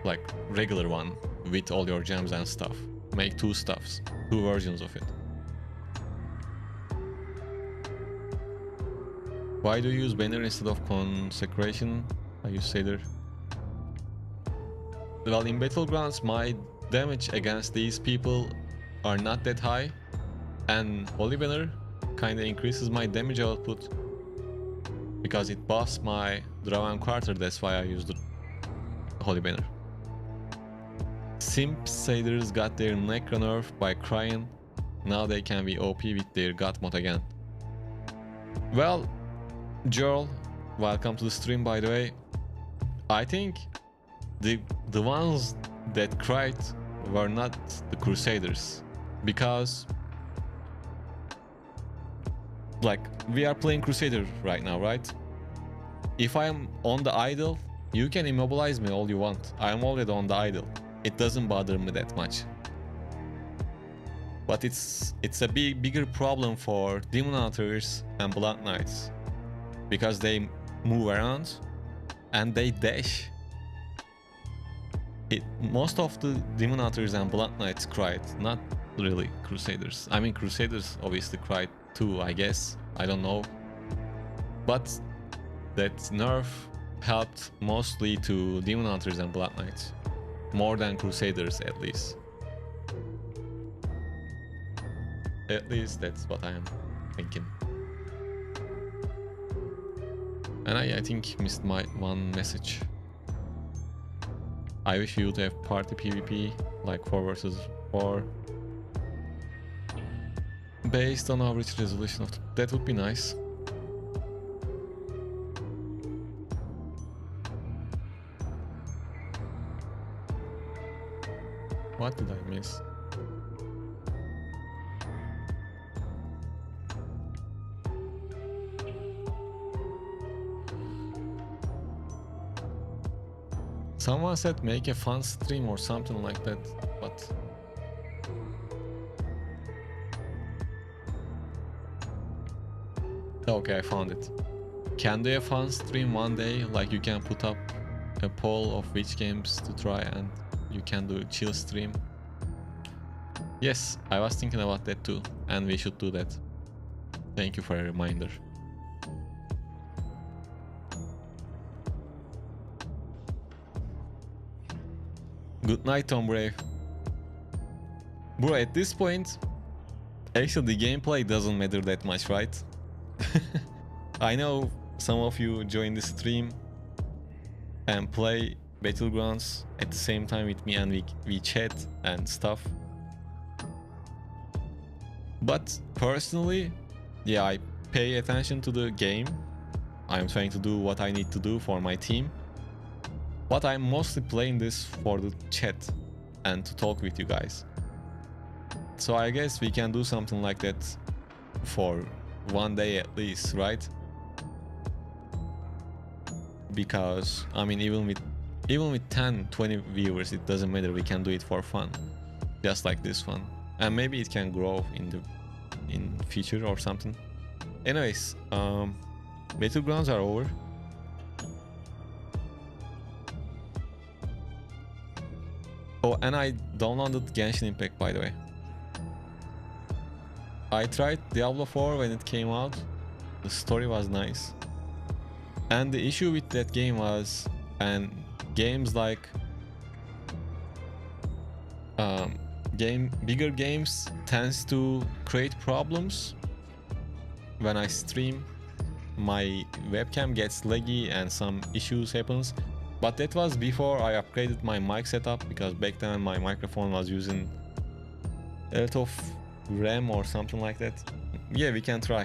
like regular one with all your gems and stuff. Make 2 stuffs, 2 versions of it. Why do you use banner instead of consecration? I use Crusader. Well, in Battlegrounds, my damage against these people are not that high, and Holy Banner kinda increases my damage output because it buffs my draw and quarter. That's why I use the Holy Banner. Simp Saders got their neck nerfed by crying. Now they can be OP with their God mod again. Well, Joel, welcome to the stream, by the way. I think the ones that cried were not the Crusaders, because like we are playing Crusader right now, right? If I'm on the idle, you can immobilize me all you want. I'm already on the idle. It doesn't bother me that much. But it's a bigger problem for Demon Hunters and Blood Knights, because they move around and they dash. Most of the Demon Hunters and Blood Knights cried, not really Crusaders. I mean, Crusaders obviously cried too, I guess. I don't know. But that nerf helped mostly to Demon Hunters and Blood Knights. More than Crusaders, at least. At least that's what I am thinking. And I think missed my one message. I wish you would have party PvP, like 4 versus 4. Based on average resolution of that would be nice. What did I miss? Someone said make a fun stream or something like that, but okay, I found it. Can do a fun stream one day, like you can put up a poll of which games to try and you can do a chill stream. Yes, I was thinking about that too, and we should do that. Thank you for a reminder. Good night, Tom Brave. Bro, at this point, actually the gameplay doesn't matter that much, right? I know some of you join the stream and play Battlegrounds at the same time with me, and we chat and stuff. But personally, yeah, I pay attention to the game. I'm trying to do what I need to do for my team. But I'm mostly playing this for the chat and to talk with you guys. So I guess we can do something like that for one day at least, right? Because I mean, even with 10, 20 viewers, it doesn't matter. We can do it for fun, just like this one, and maybe it can grow in future or something. Anyways, Battlegrounds are over. Oh, and I downloaded Genshin Impact, by the way. I tried Diablo 4 when it came out. The story was nice. And the issue with that game was, and games like bigger games tends to create problems. When I stream, my webcam gets laggy and some issues happens. But that was before I upgraded my mic setup, because back then my microphone was using a lot of RAM or something like that. Yeah, we can try.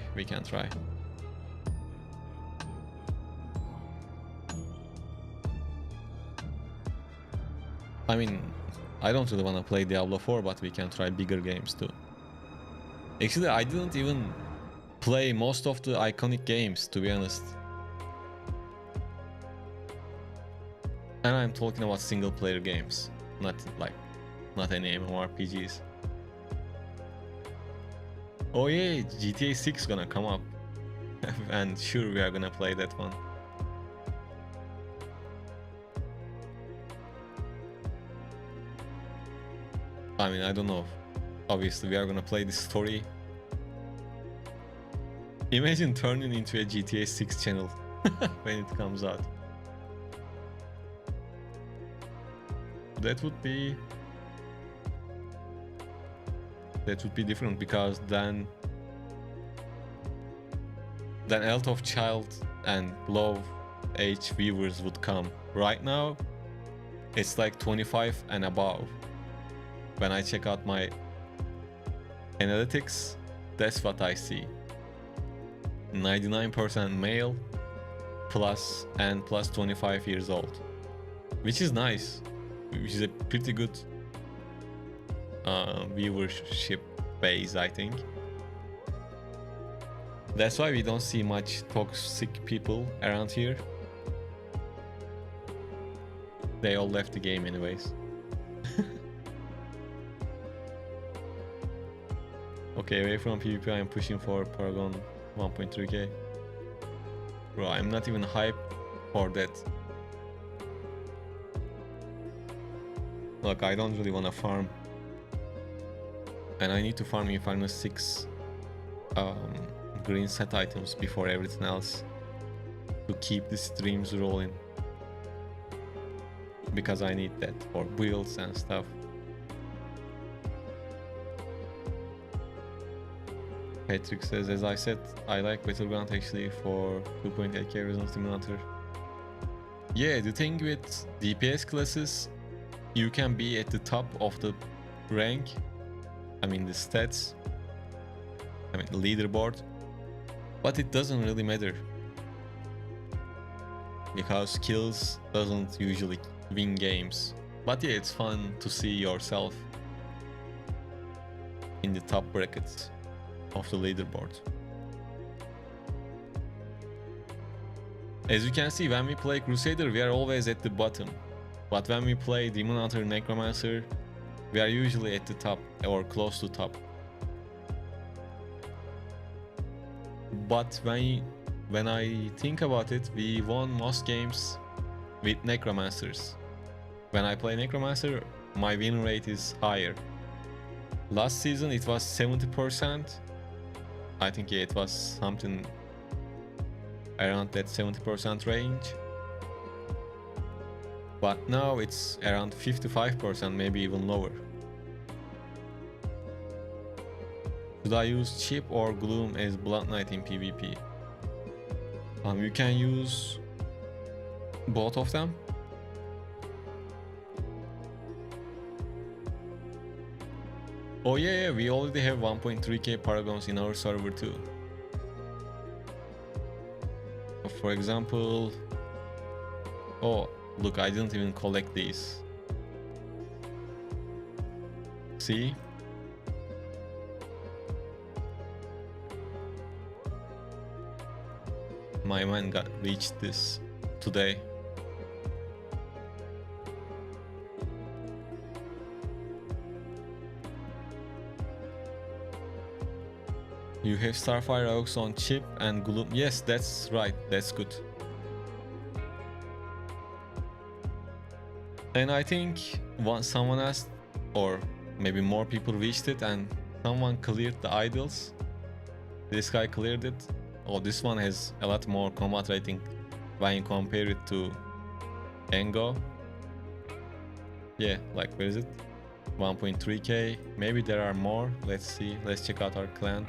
I mean, I don't really want to play Diablo 4, but we can try bigger games too. Actually, I didn't even play most of the iconic games, to be honest. And I'm talking about single player games, not any MMORPGs. Oh yeah, GTA 6 gonna come up. And sure, we are gonna play that one. I mean, I don't know. Obviously, we are gonna play this story. Imagine turning into a GTA 6 channel when it comes out. That would be different, because then a lot of child and low age viewers would come. Right now, it's like 25 and above. When I check out my analytics, that's what I see. 99% male, plus 25 years old, which is nice. Which is a pretty good viewership base, I think. That's why we don't see much toxic people around here. They all left the game anyways. Okay, away from PvP, I'm pushing for Paragon 1.3k. Bro, I'm not even hyped for that. Look, I don't really want to farm. And I need to farm in Final 6 green set items before everything else to keep the streams rolling. Because I need that for builds and stuff. Patrick says, as I said, I like Battlegrounds actually for 2.8k Resonance Simulator. Yeah, the thing with DPS classes, you can be at the top of the rank, I mean the stats, I mean the leaderboard, but it doesn't really matter. Because kills doesn't usually win games. But yeah, it's fun to see yourself in the top brackets of the leaderboard. As you can see, when we play Crusader, we are always at the bottom. But when we play Demon Hunter, Necromancer, we are usually at the top or close to top. But when I think about it, we won most games with Necromancers. When I play Necromancer, my win rate is higher. Last season it was 70%. I think yeah, it was something around that 70% range. But now it's around 55%, maybe even lower. Should I use Chip or Gloom as Blood Knight in PvP? You can use both of them. Oh yeah, we already have 1.3k Paragons in our server too. For example, oh look, I didn't even collect these. See? My man got reached this today. You have Starfire Oaks on Chip and Gloom. Yes, that's right. That's good. And I think once someone asked, or maybe more people reached it, and someone cleared the idols. This guy cleared it. Oh, this one has a lot more combat rating when you compare it to Engo. Yeah, like where is it? 1.3k. Maybe there are more. Let's see. Let's check out our clan.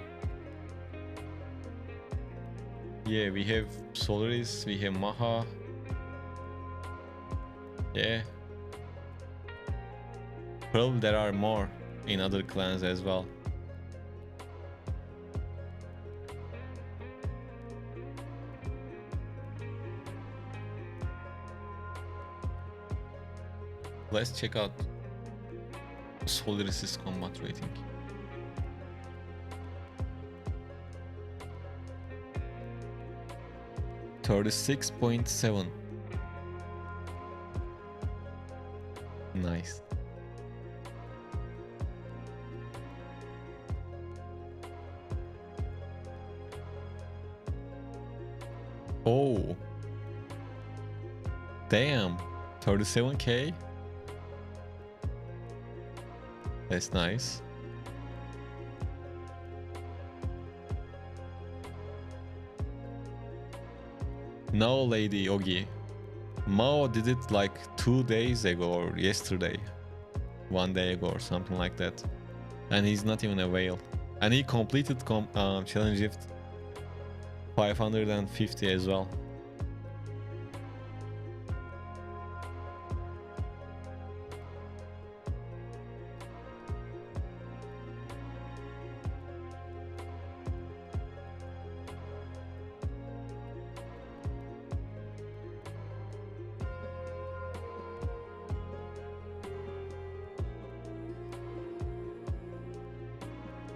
Yeah, we have Solaris, we have Maha. Yeah. Probably there are more in other clans as well. Let's check out Solaris's combat rating. $36.7. Nice. Oh. Damn. 37k. That's nice. No, Lady Yogi. Mao did it like 2 days ago or yesterday. 1 day ago or something like that. And he's not even a whale. And he completed challenge lift 550 as well.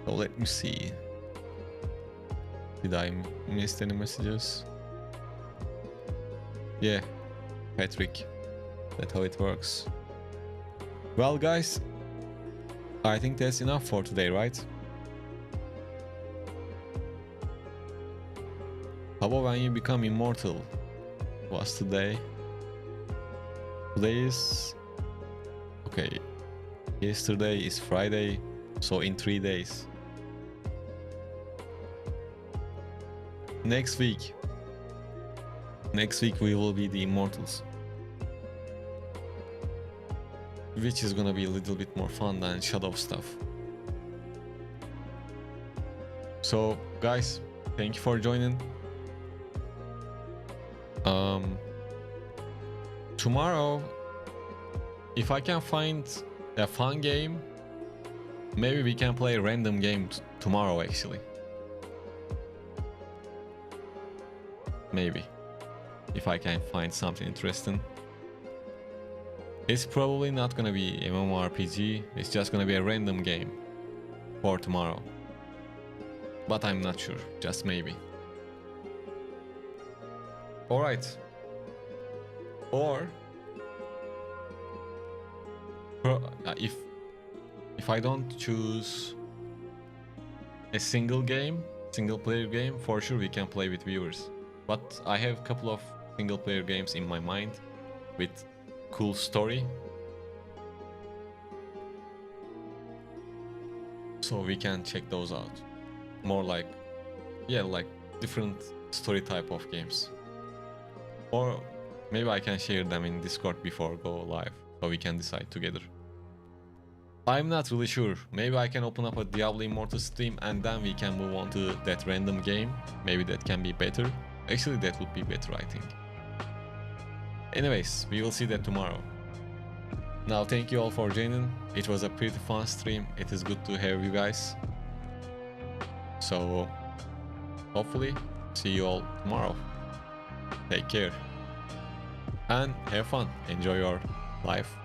So let me see. Did I miss any messages? Yeah, Patrick. That's how it works. Well, guys, I think that's enough for today, right? How about when you become immortal? What's today? Today is... Okay. Yesterday is Friday, so in 3 days. Next week we will be the immortals. Which is gonna be a little bit more fun than shadow stuff. So, guys, thank you for joining. Tomorrow, if I can find a fun game, maybe we can play a random game tomorrow actually. Maybe. If I can find something interesting. It's probably not gonna be MMORPG, it's just gonna be a random game for tomorrow. But I'm not sure, just maybe. Alright. Or if I don't choose a single player game, for sure we can play with viewers. But I have a couple of single player games in my mind with cool story. So we can check those out. More like, yeah, like different story type of games. Or maybe I can share them in Discord before go live, so we can decide together. I'm not really sure. Maybe I can open up a Diablo Immortal stream and then we can move on to that random game. Maybe that can be better. Actually, that would be better, I think. Anyways, we will see that tomorrow. Now, thank you all for joining. It was a pretty fun stream. It is good to have you guys. So, hopefully, see you all tomorrow. Take care. And have fun. Enjoy your life.